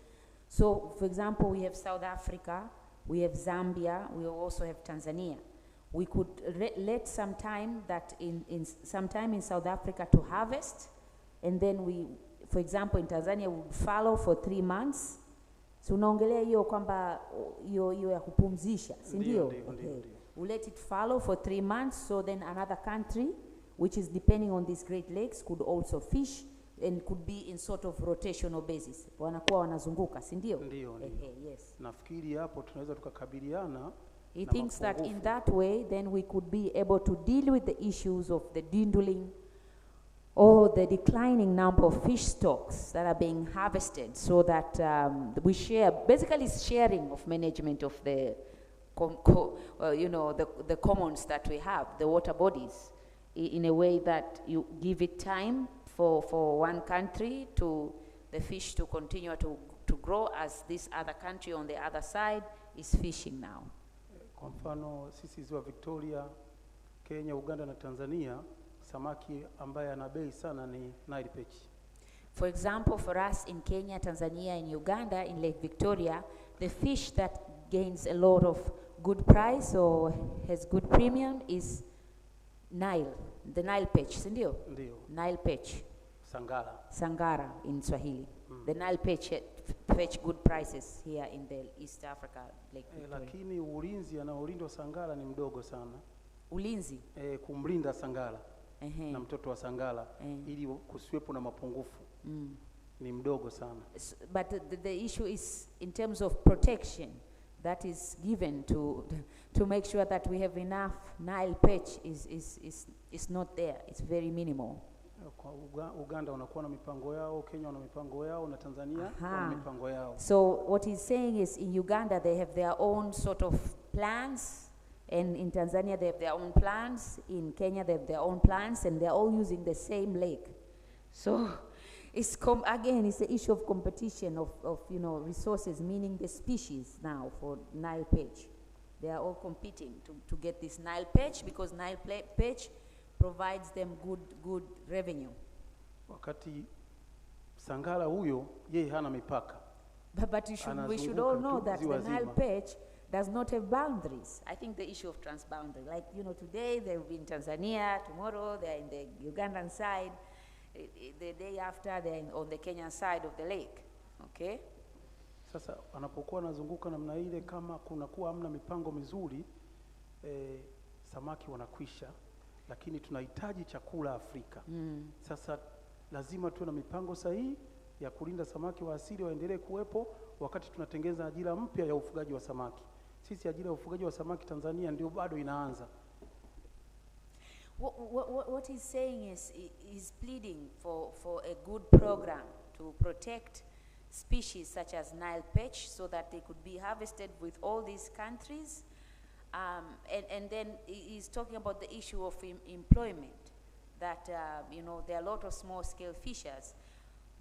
So, for example, we have South Africa, we have Zambia, we also have Tanzania. We could let some time in South Africa to harvest, and then we, for example, in Tanzania, we would fallow for 3 months. So unaongelea hiyo kwamba hiyo ya kupumzisha, si ndio? Okay. We let it fallow for 3 months, so then another country which is depending on these Great Lakes, could also fish and could be in sort of rotational basis. Wanakuwa wanazunguka, si ndio? Ndio, ndio. Yes. Nafikiri hapo tunaweza tukakabiliana. He thinks that in that way, then we could be able to deal with the issues of the dwindling or the declining number of fish stocks that are being harvested, so that we share, basically sharing of management of the, the commons that we have, the water bodies, in a way that you give it time for one country to, the fish to continue to grow as this other country on the other side is fishing now. Kwa mfano sisi ziwa Victoria, Kenya, Uganda na Tanzania, samaki ambaye ana bei sana ni Nile perch. For example, for us in Kenya, Tanzania, and Uganda, in Lake Victoria, the fish that gains a lot of good price or has good premium is Nile, the Nile perch, sindio? Ndio. Nile perch. Sangara. Sangara in Swahili. The Nile perch fetch good prices here in the East Africa, Lake Victoria. Lakini ulinzi anaolindwa sangara ni mdogo sana. Ulinzi? Kumlinda sangara na mtoto wa sangara ili kusiwepo na mapungufu ni mdogo sana. But the issue is in terms of protection that is given to make sure that we have enough Nile perch is not there. It's very minimal. Kwa Uganda wanakuwa na mipango yao, Kenya wana mipango yao, na Tanzania wana mipango yao. So what he's saying is in Uganda they have their own sort of plans, and in Tanzania they have their own plans, in Kenya they have their own plans, and they're all using the same lake. So it's again, it's the issue of competition of resources, meaning the species now for Nile perch. They are all competing to get this Nile perch, because Nile perch provides them good revenue. Wakati sangara huyo yeye hana mipaka. But we should all know that the Nile perch does not have boundaries. I think the issue of transboundary, like today they'll be in Tanzania, tomorrow they're in the Ugandan side, the day after they're on the Kenyan side of the lake. Okay? Sasa anapokuwa anazunguka namna ile, kama kunakuwa hamna mipango mizuri, samaki wanakwisha. Lakini tunahitaji chakula Afrika. Sasa lazima tuwe na mipango sahihi ya kulinda samaki wa asili waendelee kuwepo, wakati tunatengeza ajira mpya ya ufugaji wa samaki. Sisi ajira ya ufugaji wa samaki Tanzania ndio bado inaanza. What he's saying is he's pleading for a good program to protect species such as Nile perch, so that they could be harvested with all these countries. And then he's talking about the issue of employment, that there are a lot of small-scale fishers.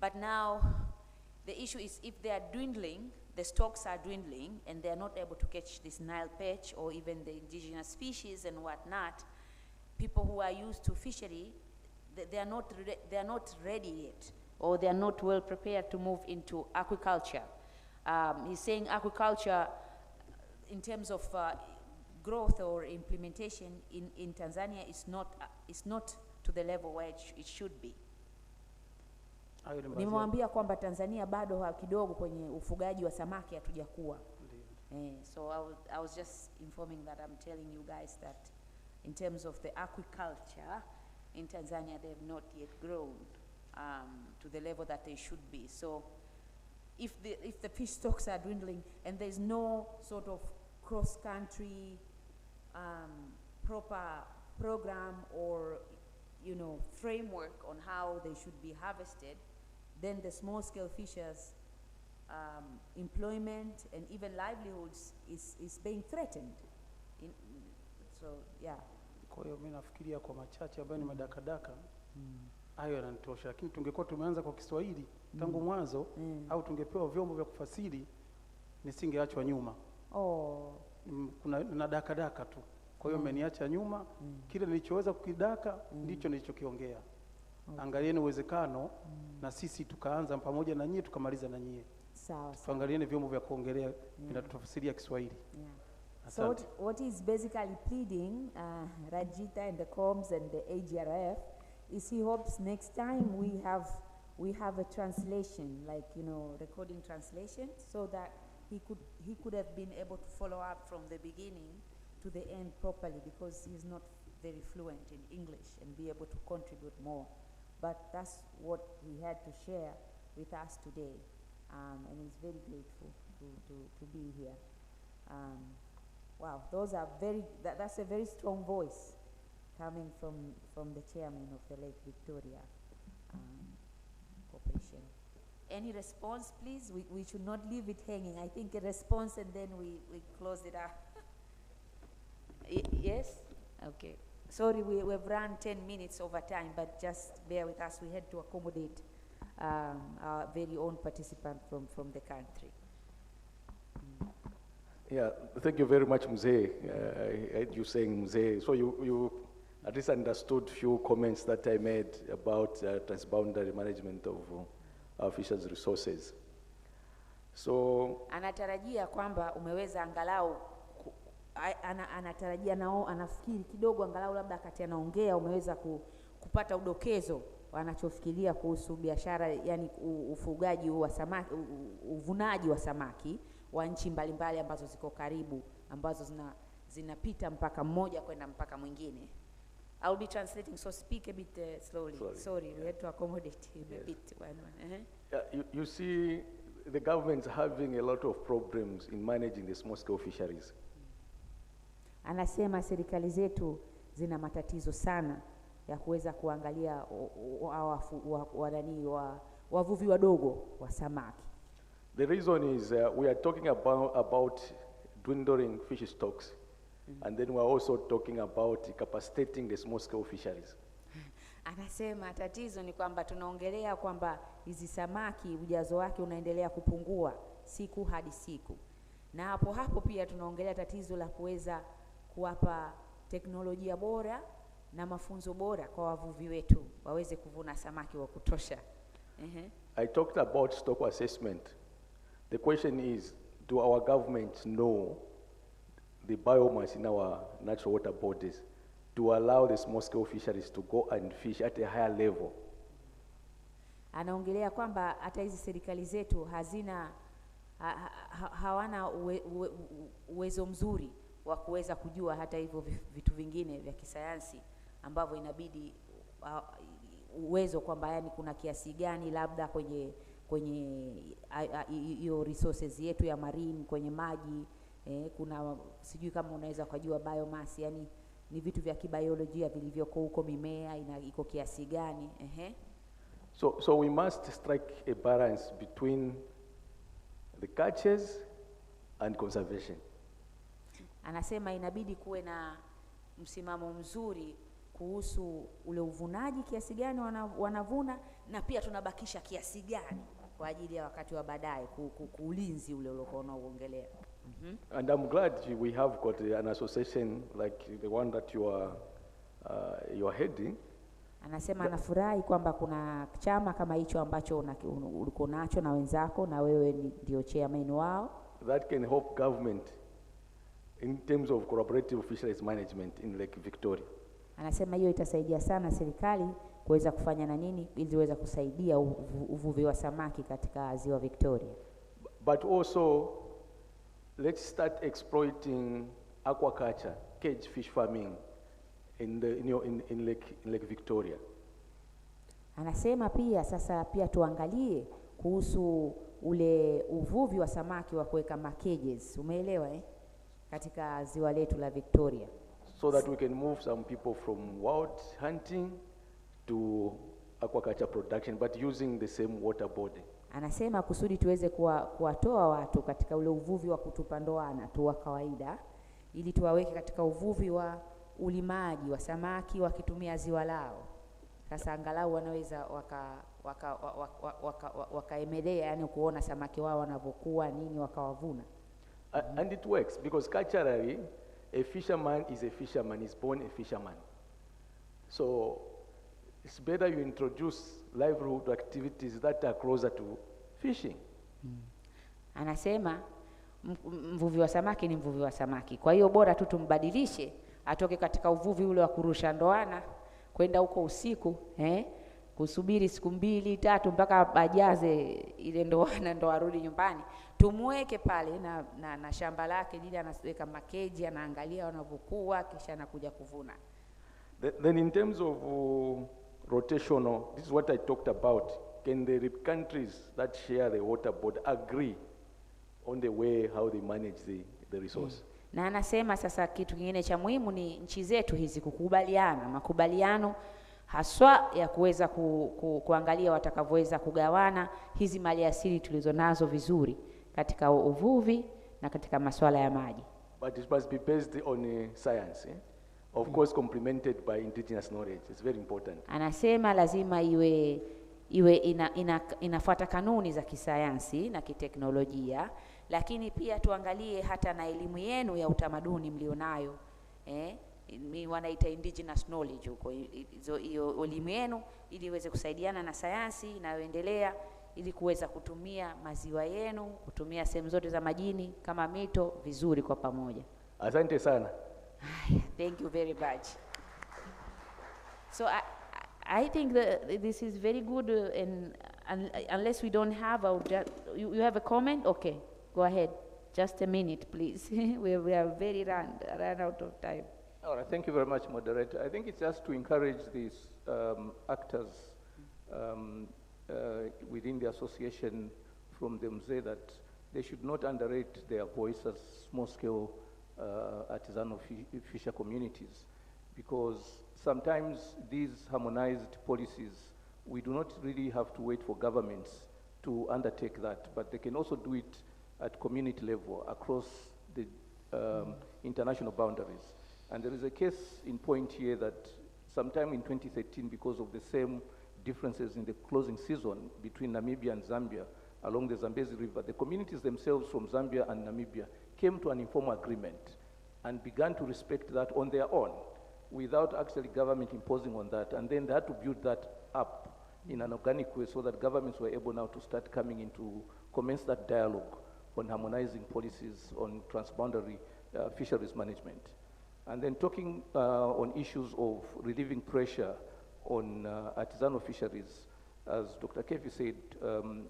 But now the issue is, if they are dwindling, the stocks are dwindling, and they are not able to catch this Nile perch or even the indigenous species and whatnot, people who are used to fishery, they are not ready yet, or they are not well prepared to move into aquaculture. He's saying aquaculture, in terms of growth or implementation in Tanzania, is not to the level where it should be. Nimewambia kwamba Tanzania bado kidogo kwenye ufugaji wa samaki hatujakuwa. So I was just informing that I'm telling you guys that in terms of the aquaculture in Tanzania, they have not yet grown to the level that they should be. So if the fish stocks are dwindling and there's no sort of cross-country proper program or framework on how they should be harvested, then the small-scale fishers' employment and even livelihoods is being threatened. So yeah. Kwa hiyo mimi nafikiria kwa machache ambayo ni madakadaka hayo yanatosha, lakini tungekuwa tumeanza kwa Kiswahili tangu mwanzo au tungepewa vyombo vya kufasiri, nisingeachwa nyuma. Kuna dakadaka tu. Kwa hiyo mmeniacha nyuma. Kile nilichoweza kukidaka ndicho nilichokiongea. Angalieni uwezekano na sisi tukaanza pamoja na nyie tukamaliza na nyie. Sawa. Tuangalieni vyombo vya kuongelea vinatutafsiria Kiswahili. So what is basically pleading, Rajita and the COMS and the AGRF, is he hopes next time we have a translation, like recording translation, so that he could have been able to follow up from the beginning to the end properly, because he's not very fluent in English and be able to contribute more. But that's what he had to share with us today, and he's very grateful to be here. Wow, those are that's a very strong voice coming from the chairman of the Lake Victoria Corporation. Any response, please? We should not leave it hanging. I think a response and then we close it up. Yes? Okay. Sorry, we've run 10 minutes over time, but just bear with us. We had to accommodate our very own participant from the country. Yeah, thank you very much, Mzee. I heard you saying Mzee. So you at least understood few comments that I made about transboundary management of our fisheries resources. So anatarajia kwamba umeweza angalau anatarajia nao, anafikiri kidogo angalau labda kati anaongea umeweza kupata udokezo wanachofikiria kuhusu biashara, yani ufugaji wa samaki, uvunaji wa samaki wa nchi mbalimbali ambazo ziko karibu, ambazo zinapita mpaka mmoja kwenda mpaka mwingine. I'll be translating, so speak a bit slowly. Sorry, we had to accommodate him a bit. You see, the government's having a lot of problems in managing the small-scale fisheries. Anasema serikali zetu zina matatizo sana ya kuweza kuangalia wavuvi wadogo wa samaki. The reason is we are talking about dwindling fish stocks, and then we are also talking about capacitating the small-scale fisheries. Anasema tatizo ni kwamba tunaongelea kwamba hizi samaki ujazo wake unaendelea kupungua siku hadi siku, na hapo pia tunaongelea tatizo la kuweza kuwapa teknolojia bora na mafunzo bora kwa wavuvi wetu waweze kuvuna samaki wa kutosha. I talked about stock assessment. The question is, do our governments know the biomass in our natural water bodies to allow the small-scale fisheries to go and fish at a higher level? Anaongelea kwamba hata hizi serikali zetu hawana uwezo mzuri wa kuweza kujua hata hivyo vitu vingine vya kisayansi ambavyo inabidi uwezo kwamba yani kuna kiasi gani labda kwenye hiyo resources yetu ya marine kwenye maji, kuna sijui kama unaweza kujua biomass, yani ni vitu vya kibiolojia vilivyoko huko, mimea iko kiasi gani. So we must strike a balance between the catches and conservation. Anasema inabidi kuwe na msimamo mzuri kuhusu ule uvunaji, kiasi gani wanavuna, na pia tunabakisha kiasi gani kwa ajili ya wakati wa baadaye kuulinzi ule uliokuwa unaongelea. And I'm glad we have got an association like the one that you are heading. Anasema anafurahi kwamba kuna chama kama hicho ambacho uliko nacho na wenzako, na wewe ndio chairman wao. That can help government in terms of collaborative fisheries management in Lake Victoria. Anasema hiyo itasaidia sana serikali kuweza kufanya na nini ili iweze kusaidia uvuvi wa samaki katika ziwa Victoria. But also let's start exploiting aquaculture, cage fish farming in Lake Victoria. Anasema pia sasa tuangalie kuhusu ule uvuvi wa samaki wa kuweka cages, umeelewa katika ziwa letu la Victoria. So that we can move some people from wild hunting to aquaculture production, but using the same water body. Anasema kusudi tuweze kuwatoa watu katika ule uvuvi wa kutupa ndoana tu wa kawaida, ili tuwaweke katika uvuvi wa ulimaji wa samaki wakitumia ziwa lao. Sasa angalau wanaweza wakaemelea, yani kuona samaki wao wanavyokuwa nini wakawavuna. And it works because culturally a fisherman is a fisherman, is born a fisherman. So it's better you introduce livelihood activities that are closer to fishing. Anasema mvuvi wa samaki ni mvuvi wa samaki. Kwa hiyo bora tu tumbadilishe atoke katika uvuvi ule wa kurusha ndoana kwenda huko usiku, kusubiri siku 2-3 mpaka ajaze ile ndoana ndo arudi nyumbani. Tumweke pale na shamba lake lile, anaweka makeji, anaangalia wanavyokuwa, kisha anakuja kuvuna. Then in terms of rotational, this is what I talked about. Can the countries that share the water board agree on the way how they manage the resource? Na anasema sasa kitu kingine cha muhimu ni nchi zetu hizi kukubaliana, makubaliano haswa ya kuweza kuangalia watakavyoweza kugawana hizi maliasili tulizonazo vizuri katika uvuvi na katika masuala ya maji. But it must be based on science, eh? Of course complemented by indigenous knowledge. It's very important. Anasema lazima iwe inafuata kanuni za kisayansi na kiteknolojia, lakini pia tuangalie hata na elimu yenu ya utamaduni mlionayo, wanaita indigenous knowledge huko, hiyo elimu yenu ili iweze kusaidiana na sayansi inayoendelea ili kuweza kutumia maziwa yenu, kutumia sehemu zote za majini kama mito vizuri kwa pamoja. Asante sana. Thank you very much. So I think that this is very good, and unless we don't have, you have a comment? Okay, go ahead. Just a minute, please. we are very run out of time. All right, thank you very much, moderator. I think it's just to encourage these actors within the association from the Mzee that they should not underrate their voice as small-scale artisanal fisher communities, because sometimes these harmonized policies, we do not really have to wait for governments to undertake that, but they can also do it at community level across the international boundaries. And there is a case in point here that sometime in 2013, because of the same differences in the closing season between Namibia and Zambia along the Zambezi River, the communities themselves from Zambia and Namibia came to an informal agreement and began to respect that on their own without actually government imposing on that. And then they had to build that up in an organic way so that governments were able now to start coming into, commence that dialogue on harmonizing policies on transboundary fisheries management. And then talking on issues of relieving pressure on artisanal fisheries, as Dr. Kefi said,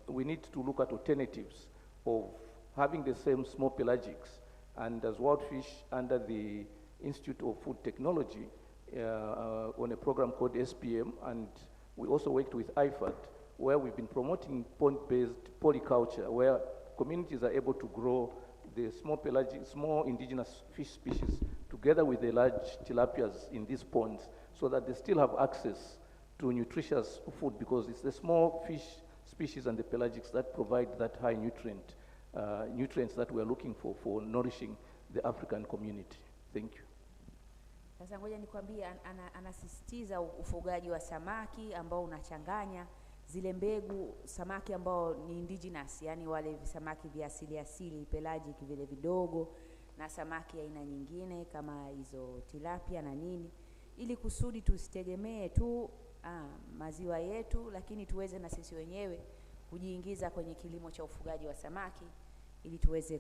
we need to look at alternatives of having the same small pelagics and as wild fish under the Institute of Food Technology on a program called SPM, and we also worked with IFAD, where we've been promoting pond-based polyculture, where communities are able to grow the small pelagic, small indigenous fish species together with the large tilapias in these ponds, so that they still have access to nutritious food, because it's the small fish species and the pelagics that provide that high nutrients that we're looking for nourishing the African community. Thank you. Sasa ngoja nikwambie, anasisitiza ufugaji wa samaki ambao unachanganya zile mbegu samaki ambao ni indigenous, yani wale samaki vya asili pelagic vile vidogo, na samaki aina nyingine kama hizo tilapia na nini, ili kusudi tusitegemee tu maziwa yetu, lakini tuweze na sisi wenyewe kujiingiza kwenye kilimo cha ufugaji wa samaki ili tuweze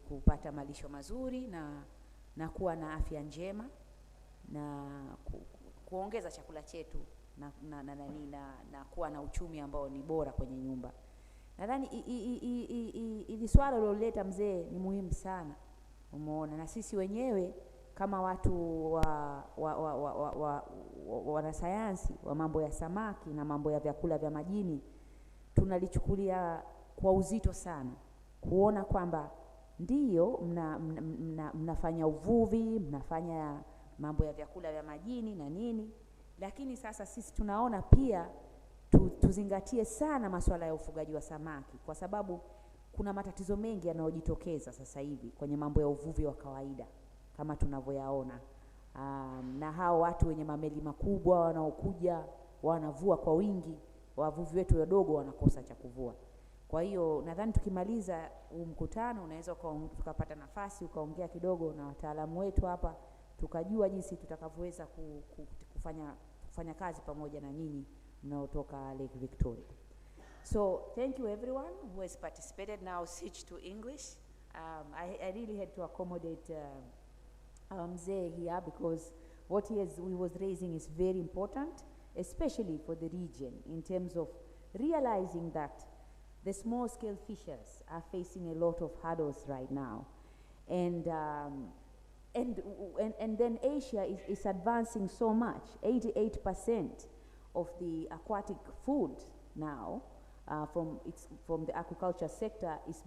kupata malisho mazuri na kuwa na afya njema na kuongeza chakula chetu na kuwa na uchumi ambao ni bora kwenye nyumba. Nadhani ili swala loleta mzee ni muhimu sana. Umeona, na sisi wenyewe kama watu wanasayansi wa mambo ya samaki na mambo ya vyakula vya majini, tunalichukulia kwa uzito sana, kuona kwamba ndiyo mnafanya uvuvi, mnafanya mambo ya vyakula vya majini na nini, lakini sasa sisi tunaona pia tuzingatie sana masuala ya ufugaji wa samaki, kwa sababu kuna matatizo mengi yanayojitokeza sasa hivi kwenye mambo ya uvuvi wa kawaida kama tunavyoyaona. Na hao watu wenye mameli makubwa wanaokuja wanavua kwa wingi, wavuvi wetu wadogo wanakosa cha kuvua. Kwa hiyo nadhani tukimaliza mkutano unaweza tukapata nafasi ukaongea kidogo na wataalamu wetu hapa, tukajua jinsi tutakavyoweza kufanya kazi pamoja na nyinyi mnaotoka Lake Victoria. So thank you everyone who has participated. Now switch to English. I really had to accommodate Mzee here, because what he was raising is very important, especially for the region, in terms of realizing that the small-scale fishers are facing a lot of hurdles right now, and and then Asia is advancing so much. 88% of the aquatic food now from the aquaculture sector is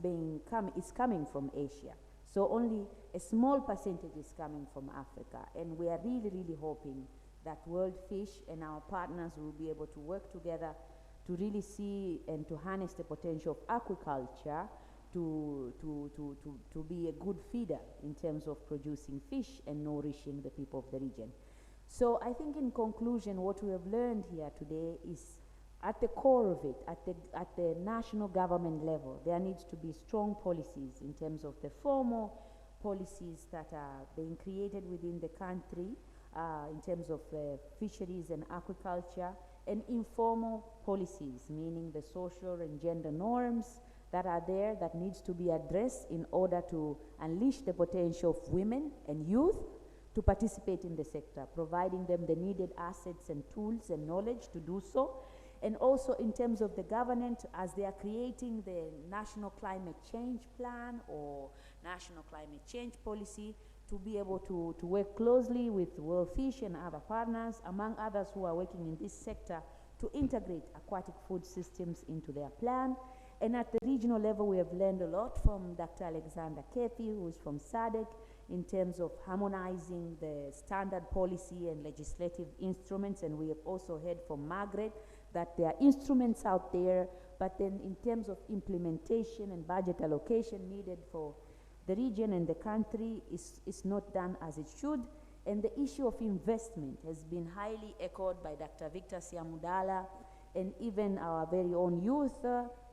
coming from Asia. So only a small percentage is coming from Africa, and we are really, really hoping that World Fish and our partners will be able to work together to really see and to harness the potential of aquaculture to be a good feeder in terms of producing fish and nourishing the people of the region. So I think in conclusion, what we have learned here today is at the core of it, at the national government level, there needs to be strong policies in terms of the formal policies that are being created within the country in terms of fisheries and aquaculture, and informal policies, meaning the social and gender norms that are there that needs to be addressed in order to unleash the potential of women and youth to participate in the sector, providing them the needed assets and tools and knowledge to do so. And also in terms of the government, as they are creating the National Climate Change Plan or National Climate Change Policy, to be able to work closely with World Fish and other partners, among others who are working in this sector, to integrate aquatic food systems into their plan. And at the regional level, we have learned a lot from Dr. Alexander Kefi, who is from SADC, in terms of harmonizing the standard policy and legislative instruments. And we have also heard from Margaret that there are instruments out there, but then in terms of implementation and budget allocation needed for the region and the country is not done as it should. And the issue of investment has been highly echoed by Dr. Victor Siamudala, and even our very own youth,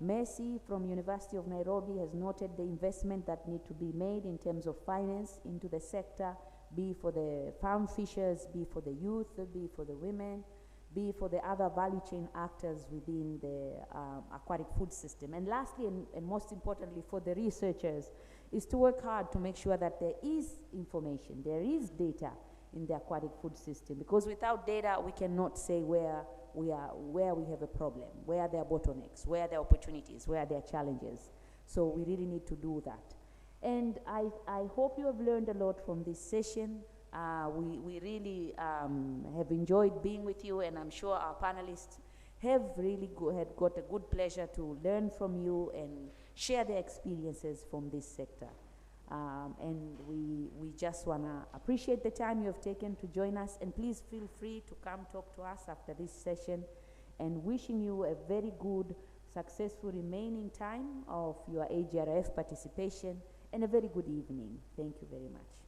Messi from University of Nairobi has noted the investment that need to be made in terms of finance into the sector, be for the farm fishers, be for the youth, be for the women, be for the other value chain actors within the aquatic food system. And lastly, and most importantly for the researchers, is to work hard to make sure that there is information, there is data in the aquatic food system, because without data we cannot say where we have a problem, where there are bottlenecks, where there are opportunities, where there are challenges. So we really need to do that. And I hope you have learned a lot from this session. We really have enjoyed being with you, and I'm sure our panelists have really had got a good pleasure to learn from you and share their experiences from this sector. And we just want to appreciate the time you have taken to join us, and please feel free to come talk to us after this session, and wishing you a very good, successful remaining time of your AGRF participation, and a very good evening. Thank you very much.